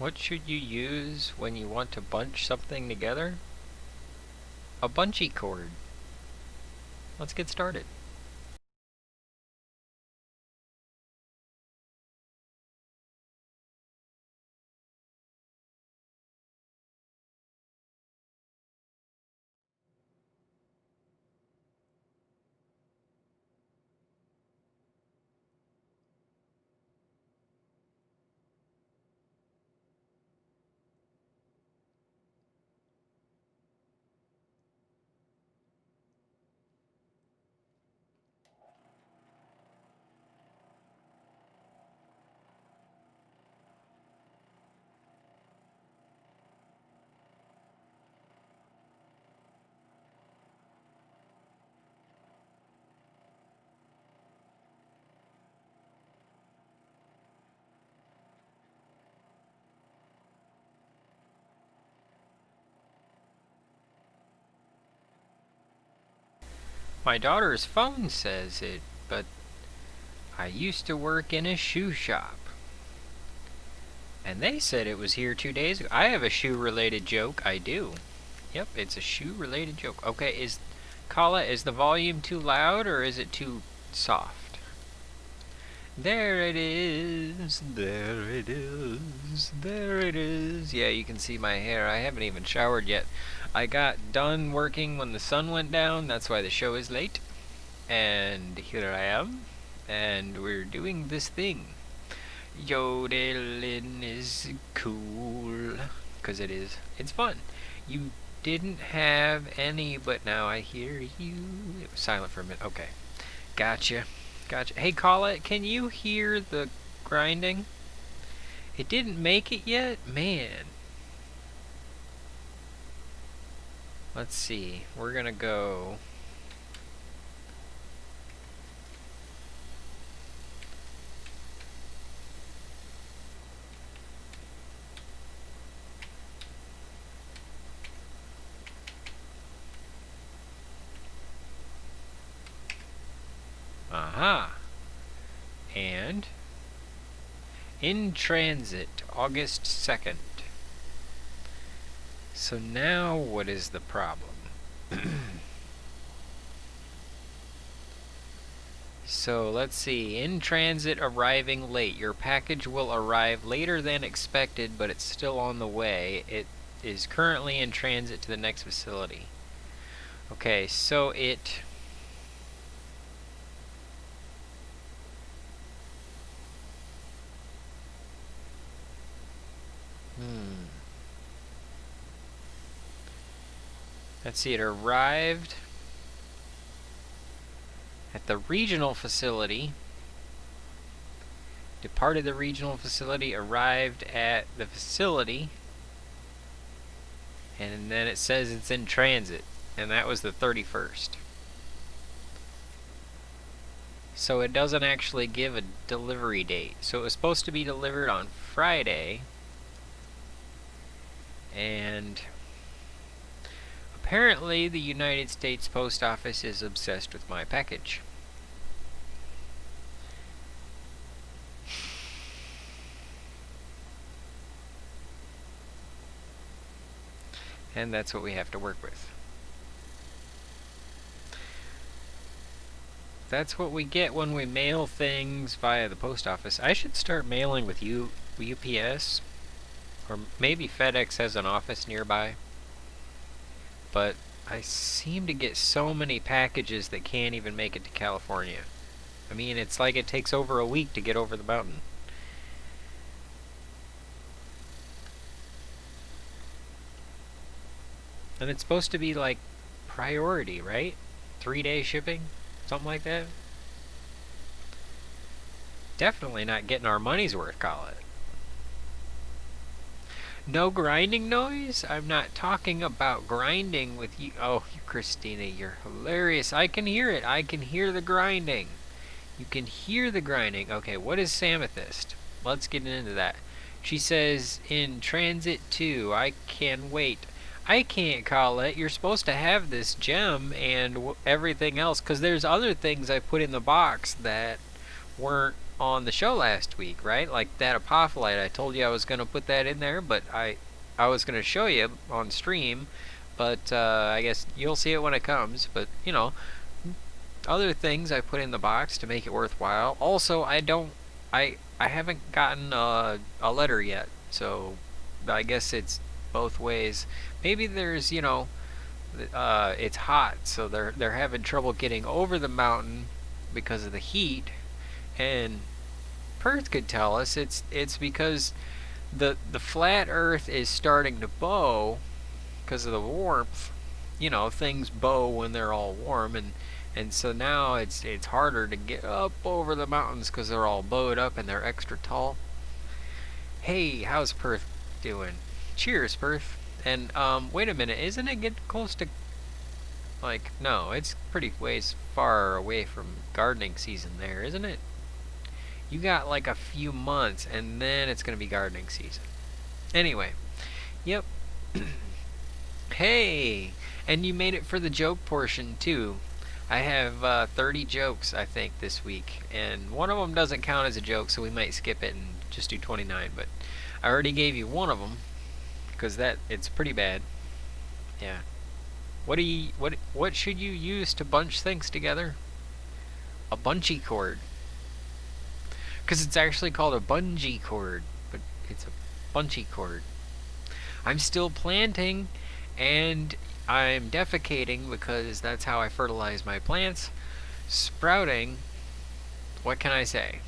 What should you use when you want to bunch something together? A bungee cord. Let's get started. My daughter's phone says it, but I used to work in a shoe shop. And they said it was here 2 days ago. I have a shoe-related joke. I do. Yep, it's a shoe-related joke. Okay, Kala, is the volume too loud or is it too soft? There it is. There it is. There it is. Yeah, you can see my hair. I haven't even showered yet. I got done working when the sun went down. That's why the show is late. And here I am. And we're doing this thing. Yodeling is cool. Because it is. It's fun. You didn't have any, but now I hear you. It was silent for a minute. Okay. Gotcha. Gotcha. Hey, Colette, can you hear the grinding? It didn't make it yet? Man. Let's see. We're gonna go... Aha. And in transit, August 2nd. So now what is the problem? So let's see. In transit, arriving late. Your package will arrive later than expected, but it's still on the way. It is currently in transit to the next facility. Okay, so it... Let's see, it arrived at the regional facility, departed the regional facility, arrived at the facility, and then it says it's in transit, and that was the 31st. So it doesn't actually give a delivery date. So it was supposed to be delivered on Friday, and apparently the United States Post Office is obsessed with my package. And that's what we have to work with. That's what we get when we mail things via the post office. I should start mailing with UPS, or maybe FedEx has an office nearby. But I seem to get so many packages that can't even make it to California. I mean, it's like it takes over a week to get over the mountain. And it's supposed to be like priority, right? 3-day shipping? Something like that? Definitely not getting our money's worth, call it. No grinding noise? I'm not talking about grinding with you. Oh, Christina, you're hilarious. I can hear it. I can hear the grinding. You can hear the grinding. Okay, what is Samethyst? Let's get into that. She says, in transit 2, I can wait. I can't call it. You're supposed to have this gem and everything else, because there's other things I put in the box that weren't on the show last week, right? Like that apophyllite, I told you I was going to put that in there, but I was going to show you on stream, but I guess you'll see it when it comes. But, you know, other things I put in the box to make it worthwhile. Also, I haven't gotten a letter yet, so I guess it's both ways. Maybe there's, you know, it's hot, so they're having trouble getting over the mountain because of the heat, and Perth could tell us it's because the flat Earth is starting to bow because of the warmth. You know, things bow when they're all warm, and so now it's harder to get up over the mountains because they're all bowed up and they're extra tall. Hey, how's Perth doing? Cheers, Perth. And wait a minute, isn't it getting close to, like, no, it's pretty ways far away from gardening season there, isn't it? You got like a few months and then it's gonna be gardening season. Anyway, yep. Hey, and you made it for the joke portion too. I have 30 jokes, I think, this week, and one of them doesn't count as a joke, so we might skip it and just do 29. But I already gave you one of them because it's pretty bad. Yeah. What should you use to bunch things together? A bungee cord. Because it's actually called a bungee cord, but it's a bungee cord. I'm still planting, and I'm defecating because that's how I fertilize my plants. Sprouting, what can I say?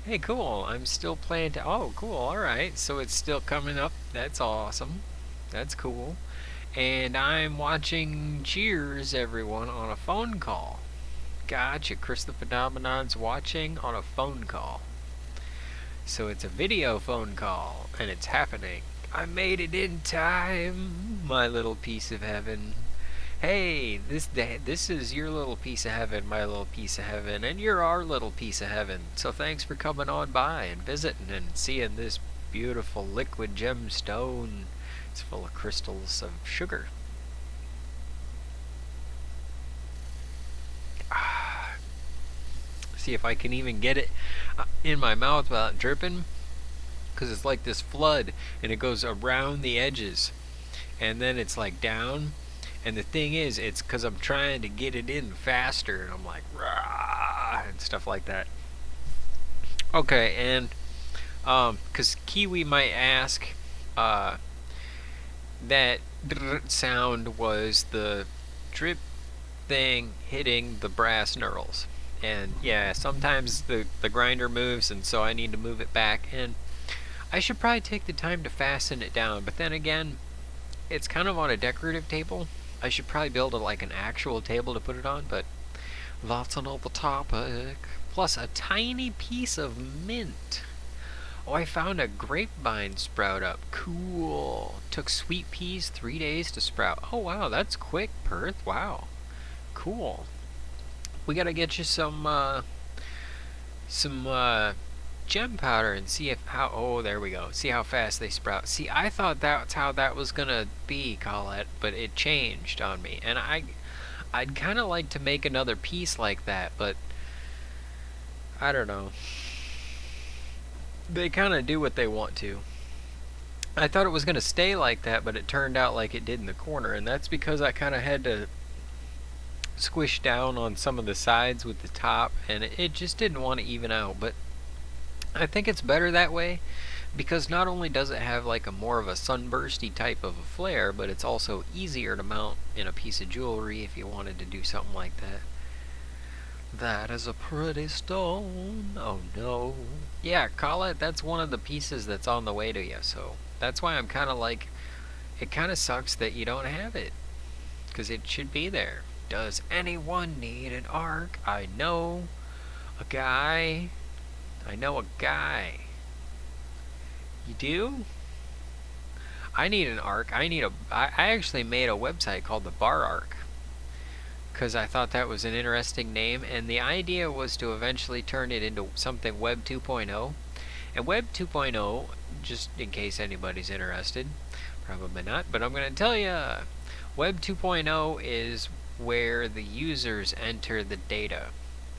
Hey, cool, I'm still planting. Oh, cool, alright, so it's still coming up. That's awesome. That's cool. And I'm watching Cheers, everyone, on a phone call. Gotcha, Chris the Phenomenon's watching on a phone call. So it's a video phone call, and it's happening. I made it in time, my little piece of heaven. Hey, this is your little piece of heaven, my little piece of heaven, and you're our little piece of heaven. So thanks for coming on by and visiting and seeing this beautiful liquid gemstone. It's full of crystals of sugar. See if I can even get it in my mouth without dripping, because it's like this flood and it goes around the edges and then it's like down, and the thing is, it's because I'm trying to get it in faster and I'm like rah and stuff like that. Okay, and because Kiwi might ask, that sound was the drip thing hitting the brass knurls. And yeah, sometimes the grinder moves, and so I need to move it back, and I should probably take the time to fasten it down, but then again, it's kind of on a decorative table. I should probably build like an actual table to put it on, but that's another topic. Plus a tiny piece of mint. Oh, I found a grapevine sprout up. Cool. Took sweet peas 3 days to sprout. Oh wow, that's quick, Perth. Wow. Cool. We gotta get you some gem powder and see oh, there we go. See how fast they sprout. See, I thought that's how that was gonna be, Colette, but it changed on me. And I'd kind of like to make another piece like that, but I don't know. They kind of do what they want to. I thought it was gonna stay like that, but it turned out like it did in the corner, and that's because I kind of had to squish down on some of the sides with the top, and it just didn't want to even out. But I think it's better that way, because not only does it have like a more of a sunbursty type of a flare, but it's also easier to mount in a piece of jewelry if you wanted to do something like that. That is a pretty stone. Oh no. Yeah, call it. That's one of the pieces that's on the way to you, so that's why I'm kind of like, it kind of sucks that you don't have it, because it should be there. Does anyone need an arc? I know a guy. I know a guy. You do? I need an arc. I actually made a website called the Bar Arc, because I thought that was an interesting name, and the idea was to eventually turn it into something Web 2.0. And Web 2.0, just in case anybody's interested, probably not, but I'm going to tell you, Web 2.0 is where the users enter the data.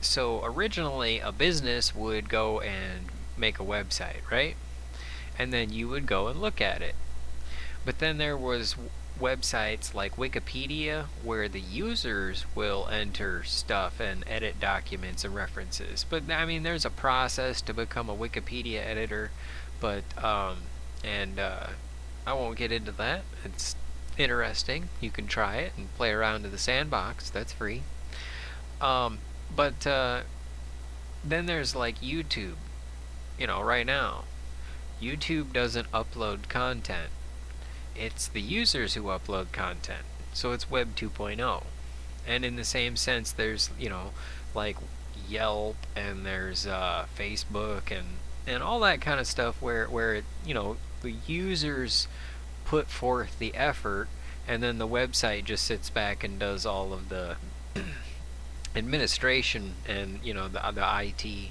So originally a business would go and make a website, right? And then you would go and look at it. But then there was websites like Wikipedia where the users will enter stuff and edit documents and references. But I mean, there's a process to become a Wikipedia editor, but I won't get into that. It's interesting. You can try it and play around in the sandbox. That's free. But then there's like YouTube. Right now, YouTube doesn't upload content. It's the users who upload content. So it's Web 2.0. And in the same sense, there's, like Yelp, and there's Facebook, and all that kind of stuff where the users put forth the effort, and then the website just sits back and does all of the administration and the IT,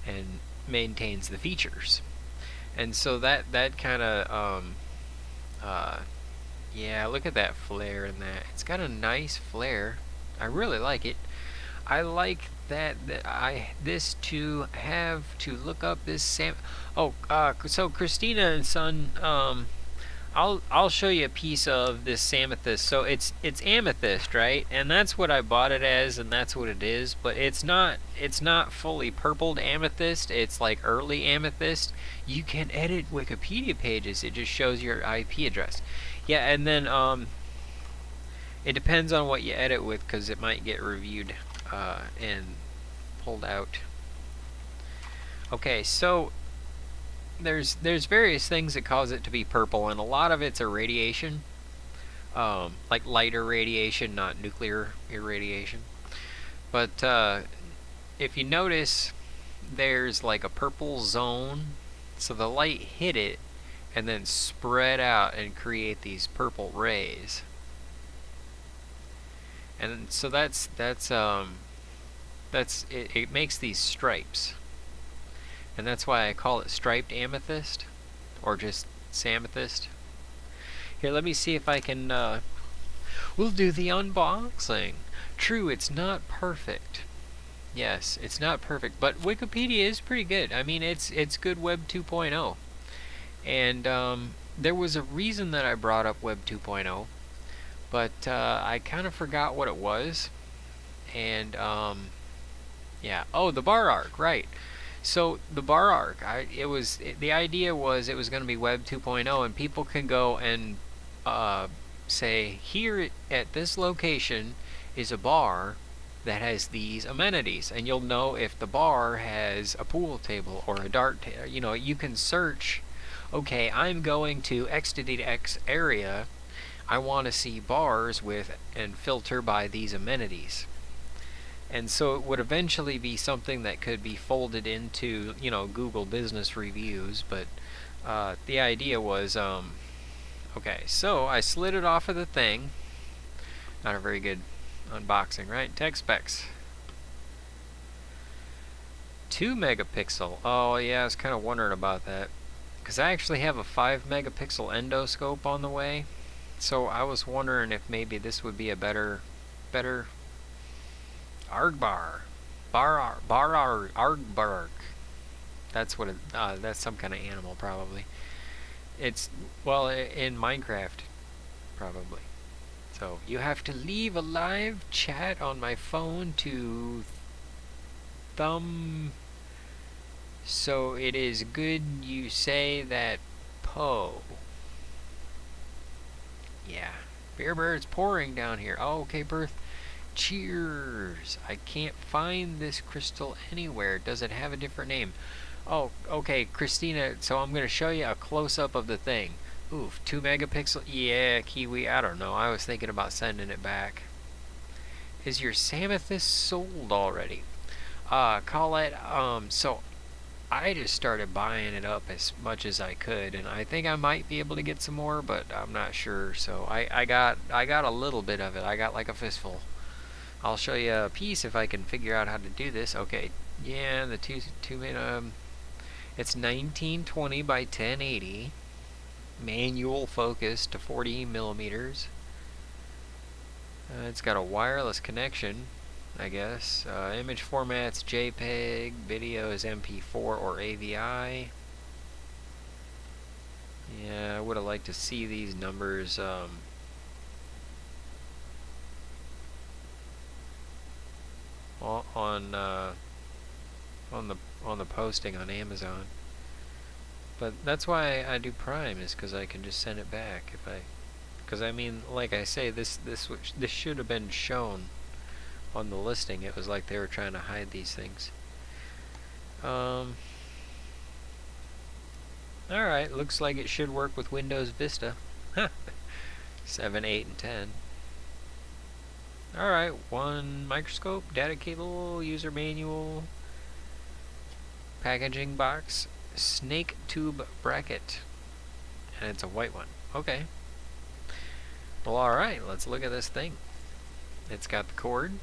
and maintains the features. And so that kind of yeah, look at that flare in that. It's got a nice flare. I really like it. I like that this to have to look up this so Christina and Son, I'll show you a piece of this Samethyst. So it's amethyst, right? And that's what I bought it as, and that's what it is. But it's not fully purpled amethyst. It's like early amethyst. You can edit Wikipedia pages. It just shows your IP address. Yeah, and then it depends on what you edit with, because it might get reviewed and pulled out. Okay, so there's various things that cause it to be purple, and a lot of it's irradiation, like lighter radiation, not nuclear irradiation. But if you notice, there's like a purple zone, so the light hit it and then spread out and create these purple rays. And so it makes these stripes. And that's why I call it striped amethyst, or just Samethyst. Here, let me see if I can, we'll do the unboxing. True, it's not perfect. Yes, it's not perfect, but Wikipedia is pretty good. I mean, it's good Web 2.0. And there was a reason that I brought up Web 2.0, but I kind of forgot what it was. And yeah, oh, the bar arc, right. So the bar arc, the idea was it was going to be Web 2.0, and people can go and say, here at this location is a bar that has these amenities, and you'll know if the bar has a pool table or a dart table. You can search, okay, I'm going to X to X area, I want to see bars with, and filter by these amenities. And so it would eventually be something that could be folded into, Google Business Reviews. But the idea was, okay, so I slid it off of the thing. Not a very good unboxing, right? Tech specs. 2 megapixel. Oh yeah, I was kind of wondering about that, because I actually have a 5 megapixel endoscope on the way. So I was wondering if maybe this would be a better Argbar. Argbark. That's what that's some kind of animal, probably. It's, well, in Minecraft, probably. So you have to leave a live chat on my phone to thumb. So it is good you say that, Poe. Yeah. Beer Bird's pouring down here. Oh, okay, Berth. Cheers. I can't find this crystal anywhere. Does it have a different name? Oh, okay, Christina, so I'm going to show you a close-up of the thing. Oof, 2 megapixel. Yeah, Kiwi, I don't know. I was thinking about sending it back. Is your Samethyst sold already? Colette, so I just started buying it up as much as I could, and I think I might be able to get some more, but I'm not sure. So I got a little bit of it. I got like a fistful. I'll show you a piece if I can figure out how to do this. Okay, yeah, the it's 1920 by 1080, manual focus to 40 millimeters. It's got a wireless connection. I guess. Image formats JPEG, video is MP4 or AVI. Yeah, I would have liked to see these numbers on the posting on Amazon. But that's why I do Prime, is because I can just send it back if I. Because I mean, like I say, this should have been shown on the listing. It was like they were trying to hide these things. Alright, looks like it should work with Windows Vista. 7, 8, and 10. Alright, one microscope, data cable, user manual, packaging box, snake tube bracket. And it's a white one. Okay. Well, alright, let's look at this thing. It's got the cord.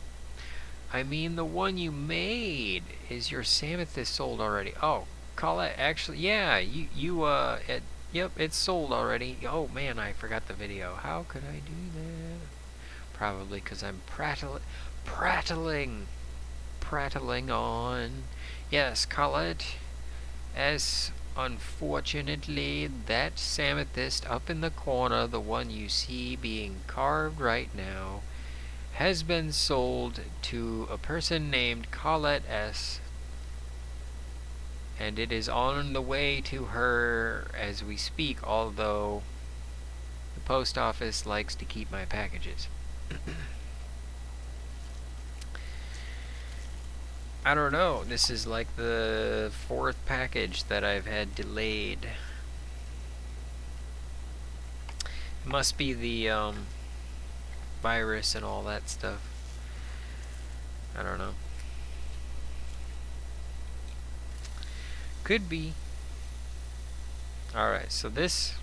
I mean, the one you made. Is your Samethyst sold already? Oh, Colette, actually, yeah, yep, it's sold already. Oh man, I forgot the video. How could I do that? Probably because I'm prattling on. Yes, Colette. As unfortunately, that Samethyst up in the corner, the one you see being carved right now, has been sold to a person named Colette S. And it is on the way to her as we speak, although the post office likes to keep my packages. I don't know, this is like the 4th package that I've had delayed. It must be the virus and all that stuff. I don't know. Could be. Alright, so this,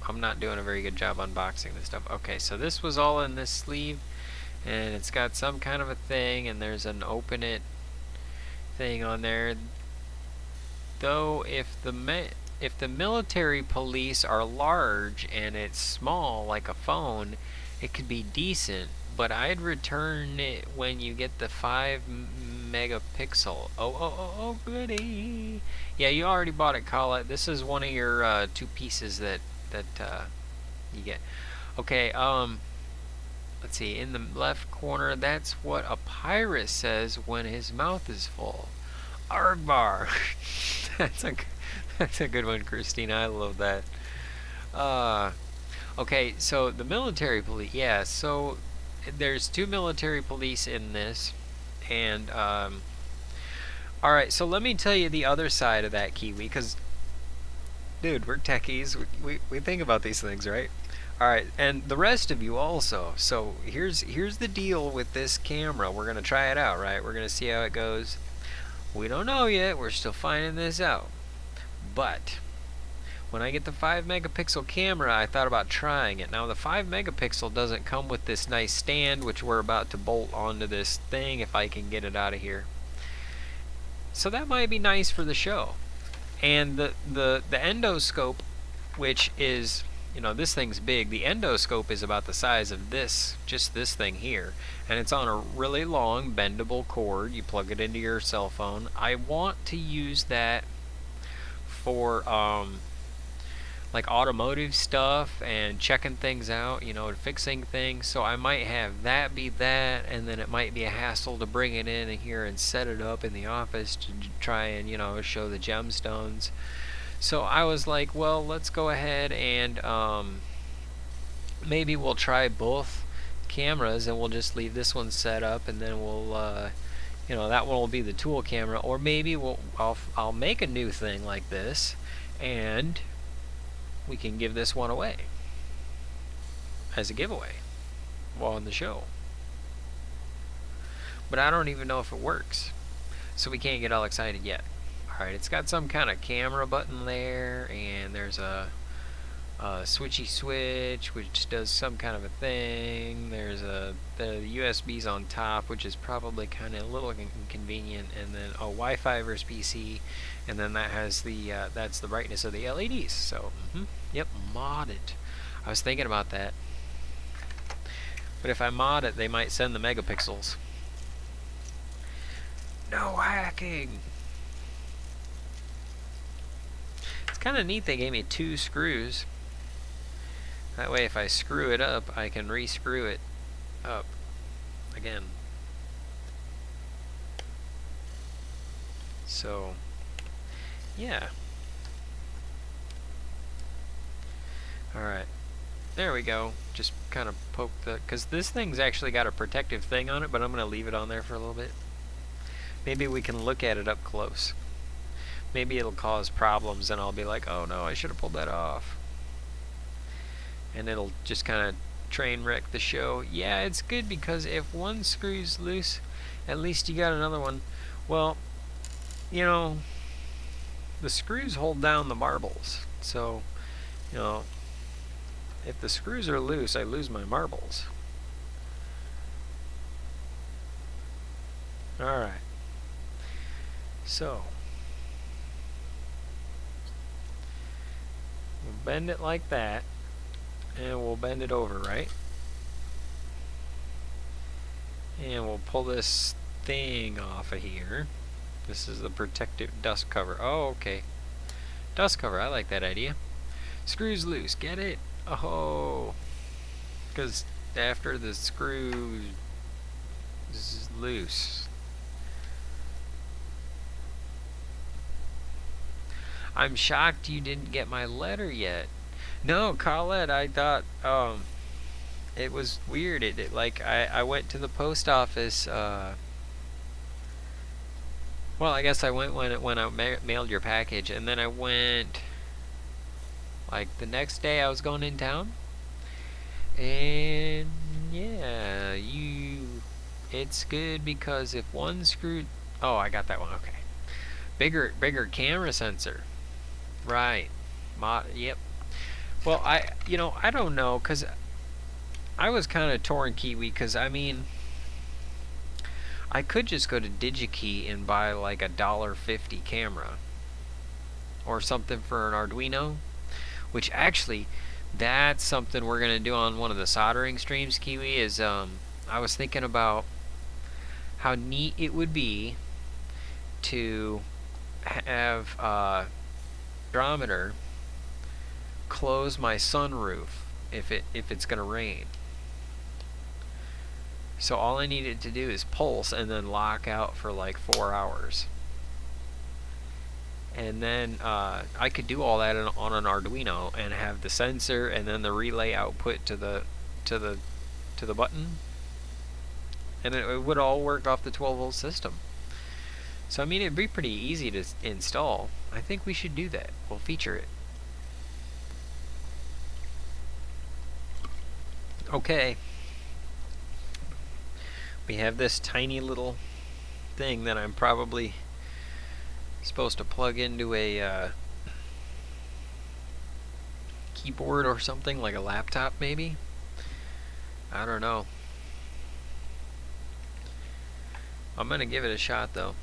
I'm not doing a very good job unboxing this stuff. Okay, so this was all in this sleeve, and it's got some kind of a thing, and there's an open it thing on there. Though if the military police are large and it's small like a phone, it could be decent, but I'd return it when you get the 5 megapixel. Oh, goody. Yeah, you already bought it, Colette. This is one of your 2 pieces that you get. Okay, let's see, in the left corner, that's what a pirate says when his mouth is full. Argbar. That's a good one, Christina. I love that. Okay, so the military police. Yeah, so there's 2 military police in this, and all right. So let me tell you the other side of that, Kiwi, because dude, we're techies. We think about these things, right? All right, and the rest of you also. So here's the deal with this camera. We're gonna try it out, right? We're gonna see how it goes. We don't know yet. We're still finding this out. But when I get the 5 megapixel camera, I thought about trying it. Now the 5 megapixel doesn't come with this nice stand, which we're about to bolt onto this thing if I can get it out of here. So that might be nice for the show. And the endoscope, which is, you know, this thing's big. The endoscope is about the size of this, just this thing here. And it's on a really long bendable cord. You plug it into your cell phone. I want to use that for like automotive stuff and checking things out, you know, and fixing things. So I might have that be that, and then it might be a hassle to bring it in here and set it up in the office to try and, you know, show the gemstones. So I was like, well, let's go ahead and maybe we'll try both cameras, and we'll just leave this one set up, and then we'll you know, that one will be the tool camera. Or maybe I'll make a new thing like this, and we can give this one away as a giveaway while on the show. But I don't even know if it works, so we can't get all excited yet. Alright, it's got some kind of camera button there, and there's a switchy switch which does some kind of a thing. There's the USB's on top, which is probably kind of a little inconvenient, and then Wi-Fi versus PC, and then that has the that's the brightness of the LEDs. So yep, mod it. I was thinking about that, but if I mod it, they might send the megapixels. No hacking! It's kind of neat they gave me 2 screws. That way if I screw it up, I can re-screw it up again. So, yeah. Alright. There we go. Just kind of poke the... because this thing's actually got a protective thing on it, but I'm going to leave it on there for a little bit. Maybe we can look at it up close. Maybe it'll cause problems and I'll be like, oh no, I should have pulled that off. And it'll just kind of train wreck the show. Yeah, it's good because if one screw's loose, at least you got another one. Well, you know, the screws hold down the marbles. So, you know, if the screws are loose, I lose my marbles. Alright. So, we'll bend it like that. And we'll bend it over, right? And we'll pull this thing off of here. This is the protective dust cover. Oh, okay. Dust cover, I like that idea. Screws loose, get it? Oh, because after the screw is loose. I'm shocked you didn't get my letter yet. No, Colette, I thought, it was weird. It like, I went to the post office, well, I guess I went when I mailed your package, and then I went, like, the next day I was going in town, and, yeah, it's good because if one screw, oh, I got that one, okay. Bigger camera sensor. Right. Yep. Well, I don't know, because I was kind of torn, Kiwi, because, I mean, I could just go to DigiKey and buy, like, a $1.50 camera. Or something for an Arduino. Which, actually, that's something we're going to do on one of the soldering streams, Kiwi, is, I was thinking about how neat it would be to have, hydrometer close my sunroof if it's gonna rain. So all I needed to do is pulse and then lock out for like 4 hours, and then I could do all that on an Arduino and have the sensor and then the relay output to the button, and it would all work off the 12-volt system. So I mean, it'd be pretty easy to install. I think we should do that. We'll feature it. Okay. We have this tiny little thing that I'm probably supposed to plug into a keyboard or something, like a laptop maybe. I don't know. I'm gonna give it a shot though.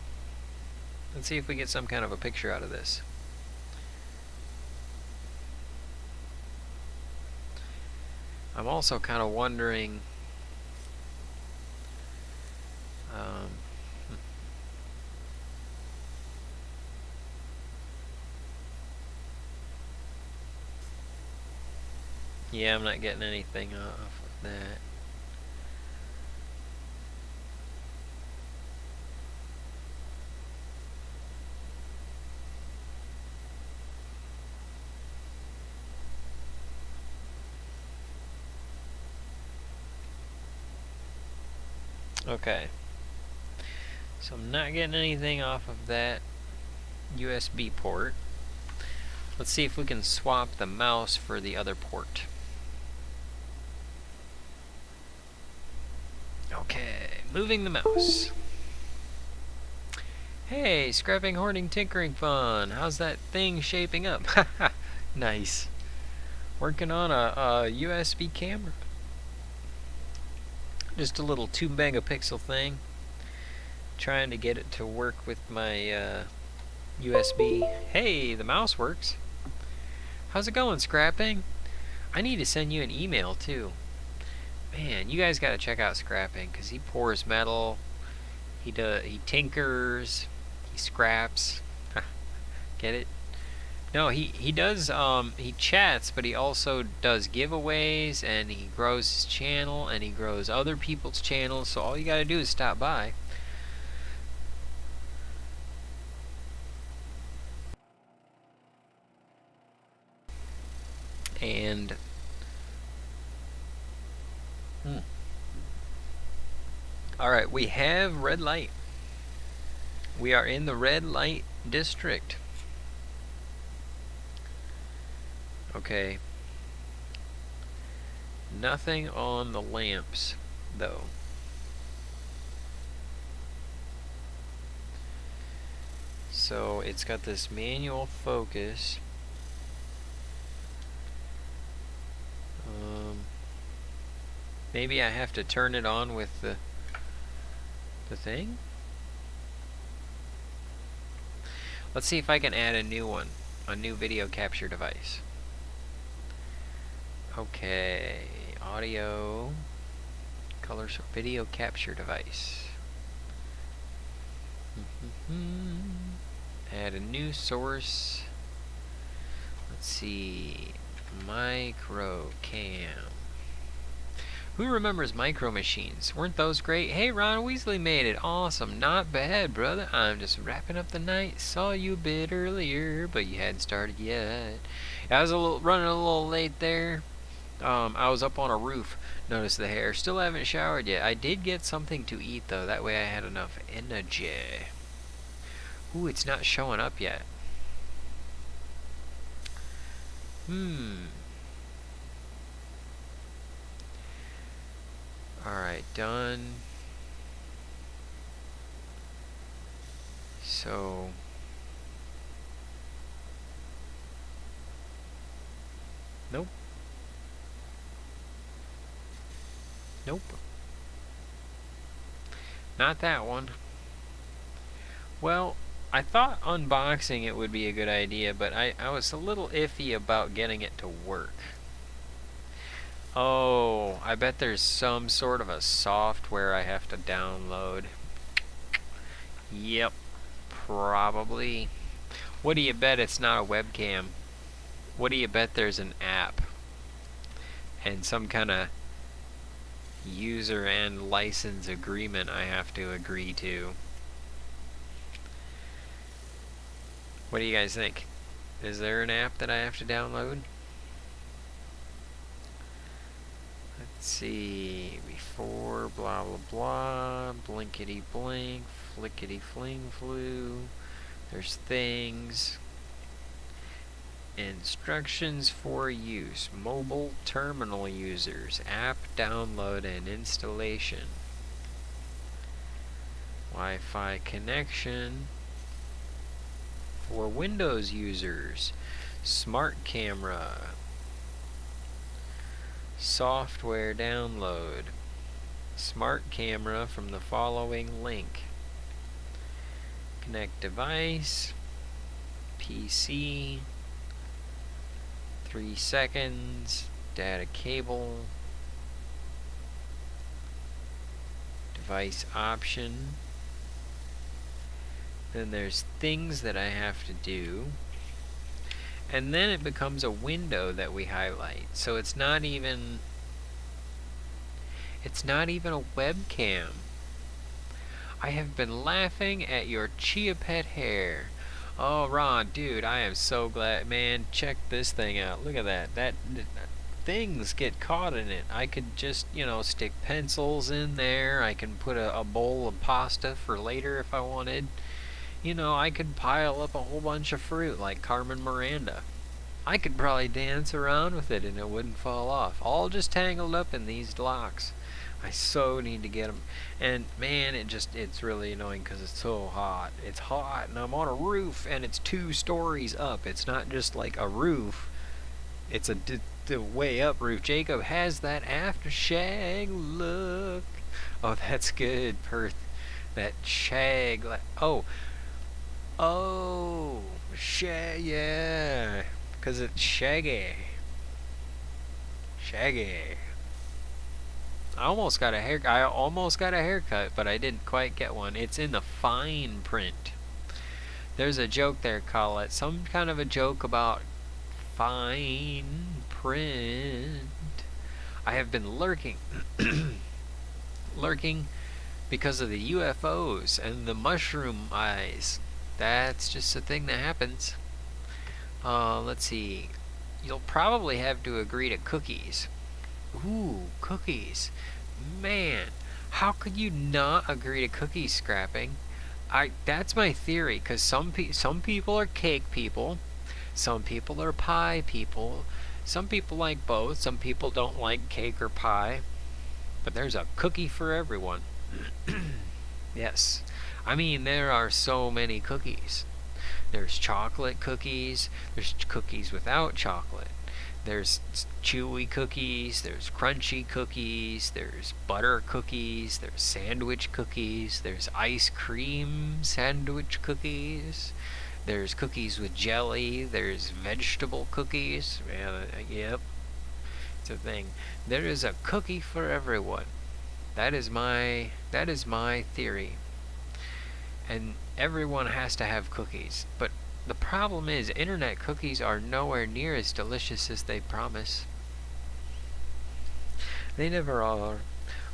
Let's see if we get some kind of a picture out of this. I'm also kind of wondering, yeah, I'm not getting anything off of that. Okay, so I'm not getting anything off of that USB port. Let's see if we can swap the mouse for the other port. Okay, moving the mouse. Hey, scrapping, hoarding, tinkering fun. How's that thing shaping up? Nice. Working on a USB camera. Just a little 2 megapixel thing. Trying to get it to work with my USB. Hey, the mouse works. How's it going, Scrapping? I need to send you an email too. Man, you guys gotta check out Scrapping, because he pours metal. He tinkers, he scraps. Get it? No, he does he chats, but he also does giveaways, and he grows his channel, and he grows other people's channels. So all you got to do is stop by. And all right, we have red light. We are in the red light district. Okay. Nothing on the lamps, though. So it's got this manual focus. Maybe I have to turn it on with the thing? Let's see if I can add a new one. A new video capture device. Okay. Audio. Color video capture device. Add a new source. Let's see. Micro cam. Who remembers micro machines? Weren't those great? Hey, Ron Weasley made it. Awesome. Not bad, brother. I'm just wrapping up the night. Saw you a bit earlier, but you hadn't started yet. I was running a little late there. I was up on a roof. Noticed the hair. Still haven't showered yet. I did get something to eat, though. That way I had enough energy. Ooh, it's not showing up yet. Alright, done. So... Nope. Nope. Not that one. Well, I thought unboxing it would be a good idea, but I was a little iffy about getting it to work. Oh, I bet there's some sort of a software I have to download. Yep, probably. What do you bet it's not a webcam? What do you bet there's an app? And some kind of user and license agreement I have to agree to. What do you guys think? Is there an app that I have to download? Let's see, before blah blah blah, blinkety blink, flickety fling flu, there's things, instructions for use, mobile terminal users, app download and installation, Wi-Fi connection for Windows users, smart camera, software download, smart camera from the following link, connect device, PC, 3 seconds, data cable, device option. Then there's things that I have to do. And then it becomes a window that we highlight. So it's not even a webcam. I have been laughing at your Chia Pet hair. Oh, Ron, dude, I am so glad. Man, check this thing out. Look at that. Things get caught in it. I could just, stick pencils in there. I can put a bowl of pasta for later if I wanted. I could pile up a whole bunch of fruit like Carmen Miranda. I could probably dance around with it and it wouldn't fall off. All just tangled up in these locks. I so need to get them. And man, it's really annoying because it's so hot. It's hot and I'm on a roof and it's 2 stories up. It's not just like a roof. It's a way up roof. Jacob has that aftershag look. Oh, that's good, Perth. That shag. Oh, yeah, because it's shaggy. Shaggy. I almost got a haircut, but I didn't quite get one. It's in the fine print. There's a joke there, Colette. Some kind of a joke about fine print. I have been lurking. Lurking because of the UFOs and the mushroom eyes. That's just a thing that happens. Let's see. You'll probably have to agree to cookies. Ooh, cookies. Man, how could you not agree to cookie scrapping? That's my theory, because some people are cake people, some people are pie people, some people like both, some people don't like cake or pie, but there's a cookie for everyone. Yes. I mean, there are so many cookies. There's chocolate cookies, there's cookies without chocolate. There's chewy cookies, there's crunchy cookies, there's butter cookies, there's sandwich cookies, there's ice cream sandwich cookies, there's cookies with jelly, there's vegetable cookies. Yep, it's a thing. There is a cookie for everyone. That is my theory. And everyone has to have cookies. But the problem is, internet cookies are nowhere near as delicious as they promise. They never are.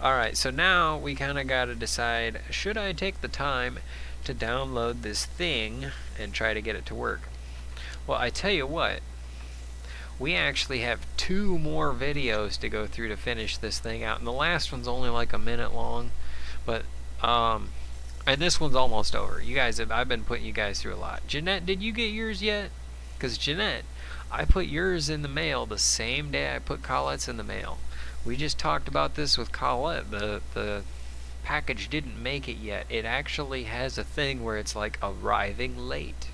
Alright, so now we kind of got to decide, should I take the time to download this thing and try to get it to work? Well, I tell you what, we actually have 2 more videos to go through to finish this thing out. And the last one's only like a minute long. But, and this one's almost over. I've been putting you guys through a lot. Jeanette, did you get yours yet? Because Jeanette, I put yours in the mail the same day I put Colette's in the mail. We just talked about this with Colette. The package didn't make it yet. It actually has a thing where it's like arriving late.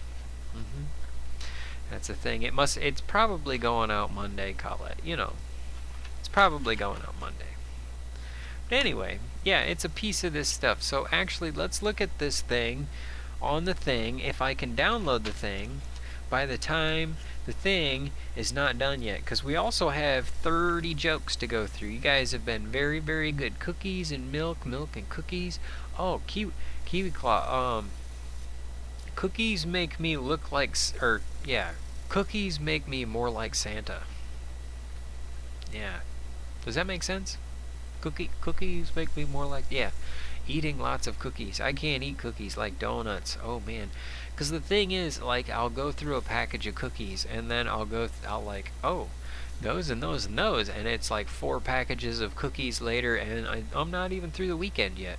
That's a thing. It's probably going out Monday, Colette. You know, it's probably going out Monday. But anyway, yeah, it's a piece of this stuff. So actually, let's look at this thing on the thing. If I can download the thing by the time the thing is not done yet, because we also have 30 jokes to go through. You guys have been very, very good. Cookies and milk, milk and cookies. Oh, Kiwi Claw. Cookies make me look like, cookies make me more like Santa. Yeah. Does that make sense? Cookies make me more like, eating lots of cookies. I can't eat cookies like donuts. Oh man. Because the thing is, like, I'll go through a package of cookies and then I'll like, oh, those and those and those, and it's like 4 packages of cookies later, and I'm not even through the weekend yet.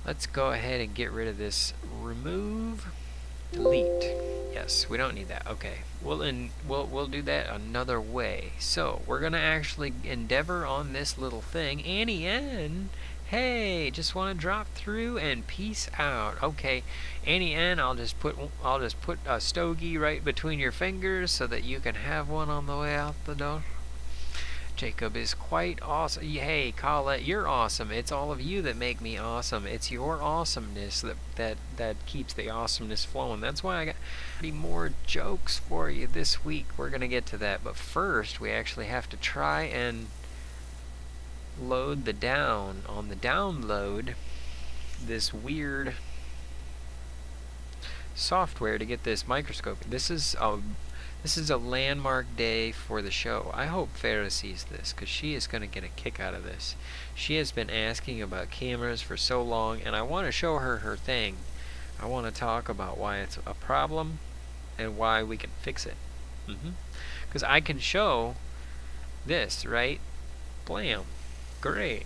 Let's go ahead and get rid of this. Remove, delete. Yes, we don't need that. Okay, we'll do that another way. So we're gonna actually endeavor on this little thing. Annie N, hey, just want to drop through and peace out. Okay, Annie N, I'll just put a stogie right between your fingers so that you can have one on the way out the door. Jacob is quite awesome. Hey, Colette, you're awesome. It's all of you that make me awesome. It's your awesomeness that keeps the awesomeness flowing. That's why I got more jokes for you this week. We're going to get to that. But first, we actually have to try and load the download this weird software to get this microscope. This is a landmark day for the show. I hope Farrah sees this, because she is going to get a kick out of this. She has been asking about cameras for so long, and I want to show her her thing. I want to talk about why it's a problem and why we can fix it. Because I can show this, right? Blam. Great.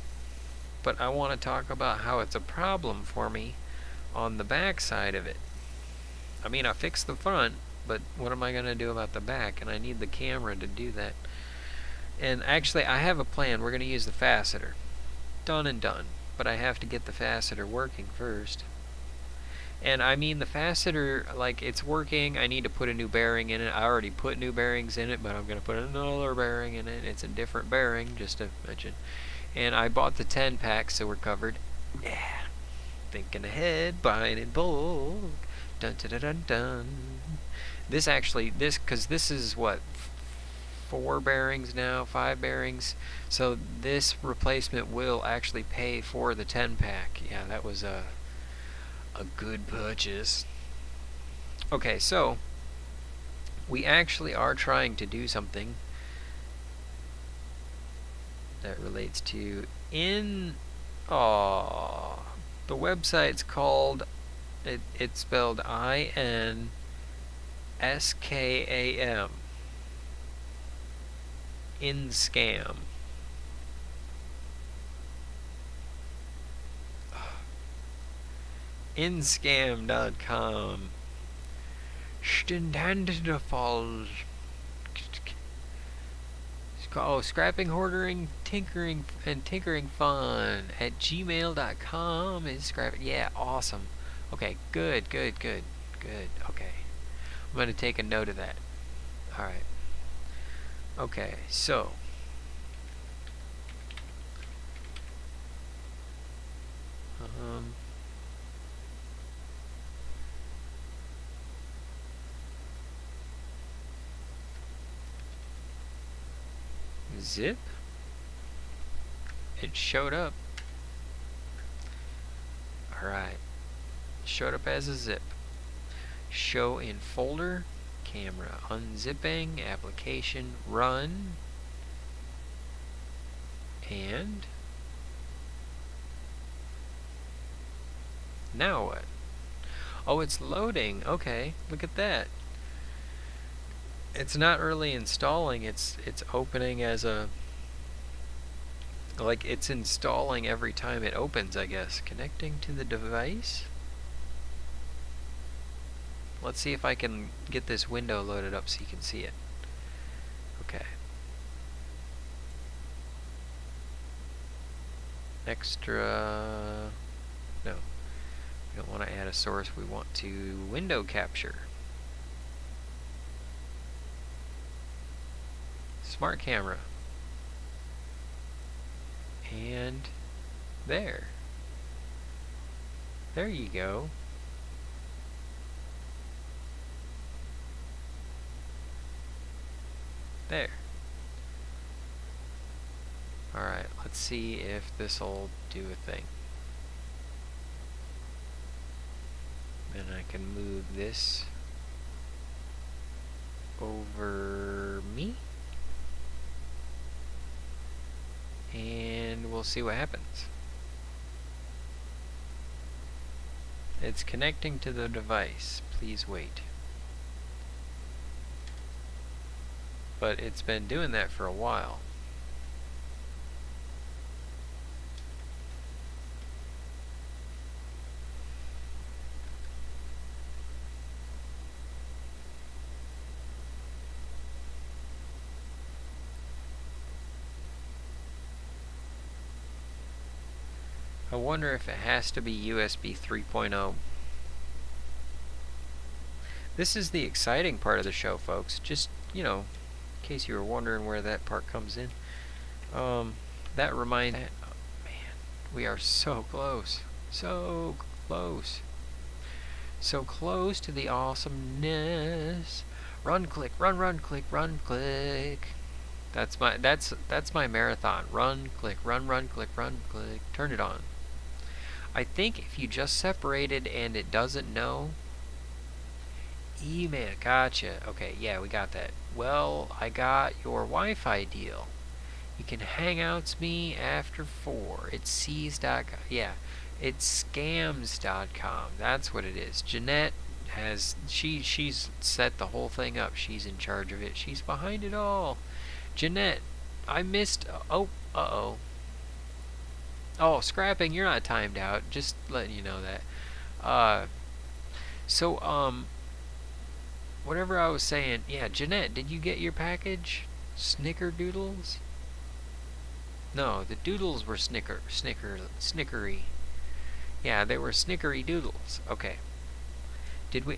But I want to talk about how it's a problem for me on the back side of it. I mean, I fixed the front, but what am I going to do about the back? And I need the camera to do that. And actually, I have a plan. We're going to use the faceter. Done and done. But I have to get the faceter working first. And I mean, the faceter, like, it's working. I need to put a new bearing in it. I already put new bearings in it, but I'm going to put another bearing in it. It's a different bearing, just to mention. And I bought the 10-pack, so we're covered. Yeah. Thinking ahead, buying in bulk. Dun dun dun dun dun. Because this is what, 4 bearings now, 5 bearings. So this replacement will actually pay for the 10-pack. Yeah, that was a good purchase. Okay, so we actually are trying to do something that relates to the website's called, it's spelled INSKAM. InScam. InScam.com. Standardfalls. Oh, scrapping, hoarding, tinkering, and tinkering fun at gmail.com is scrapping. Yeah, awesome. Okay, good. Okay. I'm going to take a note of that. Alright. Okay, so. Zip? It showed up. Alright. Showed up as a zip. Show in folder. Camera. Unzipping. Application. Run. And now what? Oh, it's loading. Okay, look at that. It's not really installing, it's opening as a, like, it's installing every time it opens, I guess. Connecting to the device. Let's see if I can get this window loaded up so you can see it. Okay. Extra. No. We don't want to add a source, we want to window capture. Smart camera. And there. There you go. There. Alright, let's see if this'll do a thing. Then I can move this over me. And we'll see what happens. It's connecting to the device. Please wait. But it's been doing that for a while. I wonder if it has to be USB 3.0. This is the exciting part of the show, folks. Just, you know, in case you were wondering where that part comes in. That reminds me, oh, man, we are so close. So close. So close to the awesomeness. Run, click, run, click, run, click. That's my marathon. Run, click, run, click, run, click. Turn it on. I think if you just separated and it doesn't know, email, gotcha. Okay, yeah, we got that. Well, I got your Wi-Fi deal. You can Hangouts me after 4. It's C's.com. Yeah, it's scams.com. That's what it is. Jeanette has, she's set the whole thing up. She's in charge of it. She's behind it all. Jeanette, I missed, oh, uh-oh. Oh, scrapping, you're not timed out. Just letting you know that. Whatever I was saying, yeah, Jeanette, did you get your package? Snickerdoodles? No, the doodles were snickery. Yeah, they were snickery doodles. Okay. Did we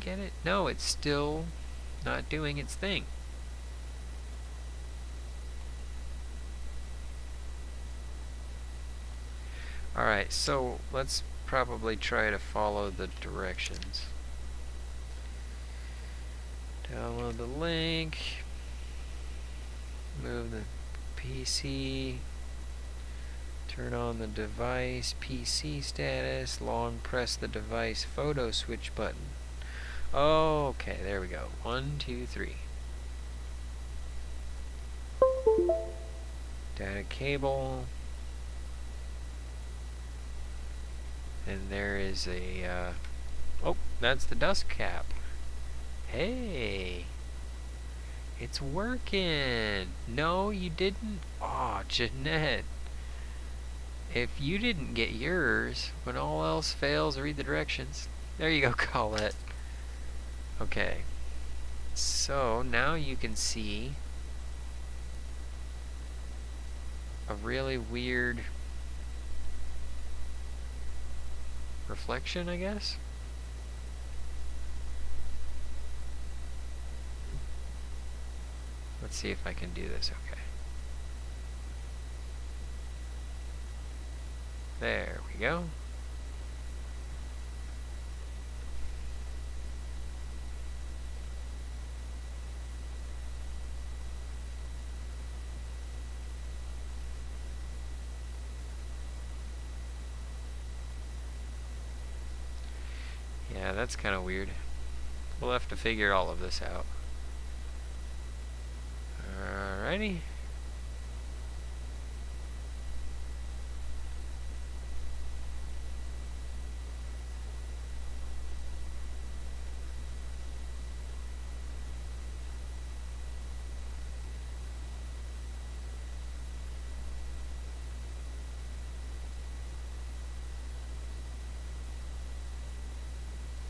get it? No, it's still not doing its thing. Alright, so let's probably try to follow the directions. Download the link. Move the PC. Turn on the device PC status. Long press the device photo switch button. Okay, there we go. 1, 2, 3. Data cable. And there is a, oh, that's the dust cap. Hey, it's working. No, you didn't. Aw, Jeanette. If you didn't get yours, when all else fails, read the directions. There you go, Colette. Okay. So, now you can see a really weird reflection, I guess. Let's see if I can do this okay. There we go. Yeah, that's kind of weird. We'll have to figure all of this out. Alrighty.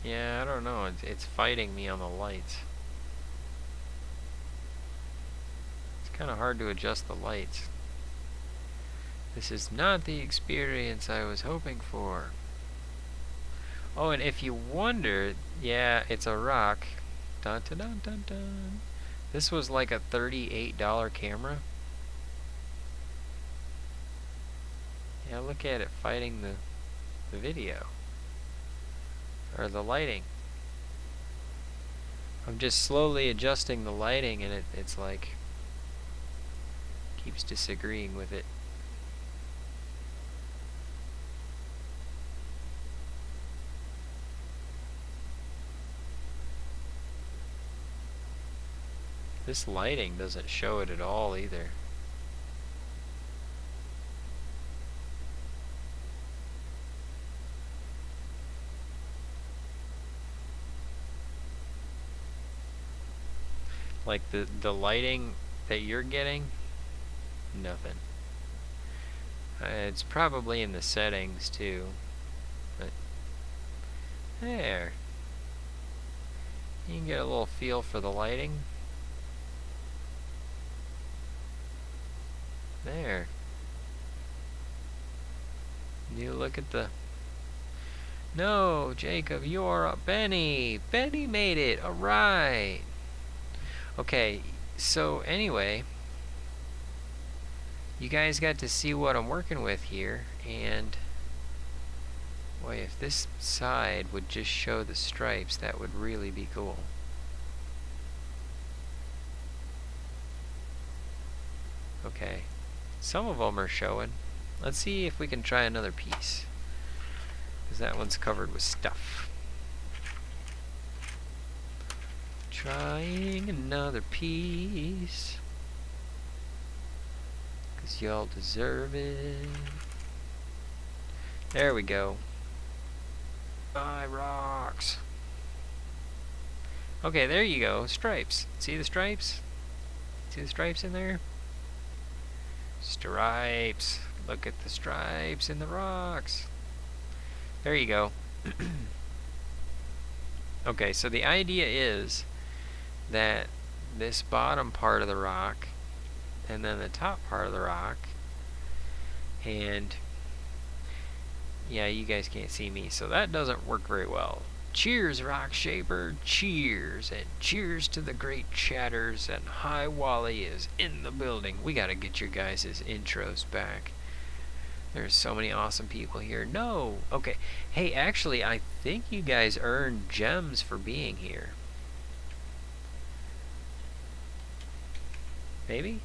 Yeah, I don't know. It's fighting me on the lights. It's kind of hard to adjust the lights. This is not the experience I was hoping for. Oh, and if you wonder, yeah, it's a rock. Dun dun dun dun dun. This was like a $38 camera. Yeah, look at it fighting the video. Or the lighting. I'm just slowly adjusting the lighting and it's like keeps disagreeing with it. This lighting doesn't show it at all either. Like the lighting that you're getting, nothing. It's probably in the settings too, but there. You can get a little feel for the lighting. There. You look at the... No, Jacob, you're a Benny. Benny made it. Alright. Okay, so anyway, you guys got to see what I'm working with here, and boy, if this side would just show the stripes, that would really be cool. Okay, some of them are showing. Let's see if we can try another piece, because that one's covered with stuff. Trying another piece, 'cause y'all deserve it. There we go. Bye, rocks. Okay, there you go. Stripes. See the stripes? See the stripes in there? Stripes. Look at the stripes in the rocks. There you go. Okay, so the idea is that this bottom part of the rock and then the top part of the rock, and yeah, you guys can't see me, so that doesn't work very well. Cheers, Rock Shaper, cheers, and cheers to the great chatters, and Hi Wally is in the building. We gotta get your guys' intros back. There's so many awesome people here. No! Okay. Hey, actually, I think you guys earned gems for being here. Maybe?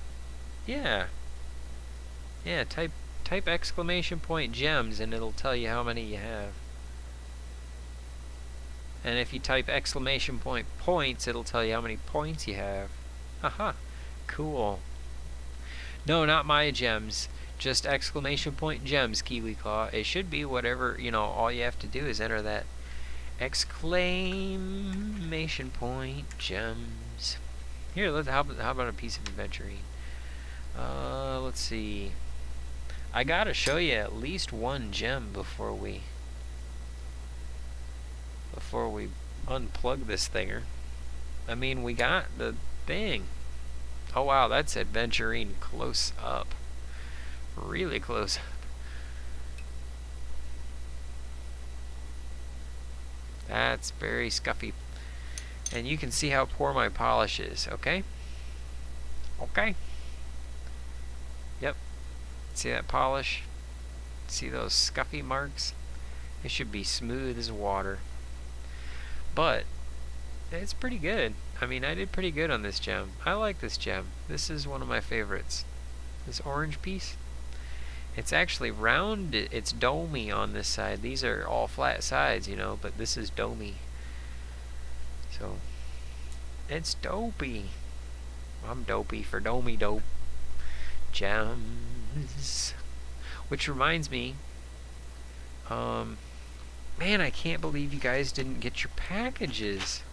Yeah. Yeah, type exclamation point gems and it'll tell you how many you have. And if you type exclamation point points, it'll tell you how many points you have. Haha. Cool. No, not my gems. Just exclamation point gems, Kiwi Claw. It should be whatever, you know, all you have to do is enter that exclamation point gems. Here, how about a piece of adventuring? Let's see. I gotta show you at least one gem before we unplug this thinger. I mean, we got the thing. Oh wow, that's adventuring close up. Really close up. That's very scuffy. And you can see how poor my polish is, okay? Okay. Yep. See that polish? See those scuffy marks? It should be smooth as water. But it's pretty good. I mean, I did pretty good on this gem. I like this gem. This is one of my favorites. This orange piece. It's actually rounded. It's domey on this side. These are all flat sides, you know, but this is domey. So, it's dopey. I'm dopey for domey dope. Gems. Which reminds me, man, I can't believe you guys didn't get your packages.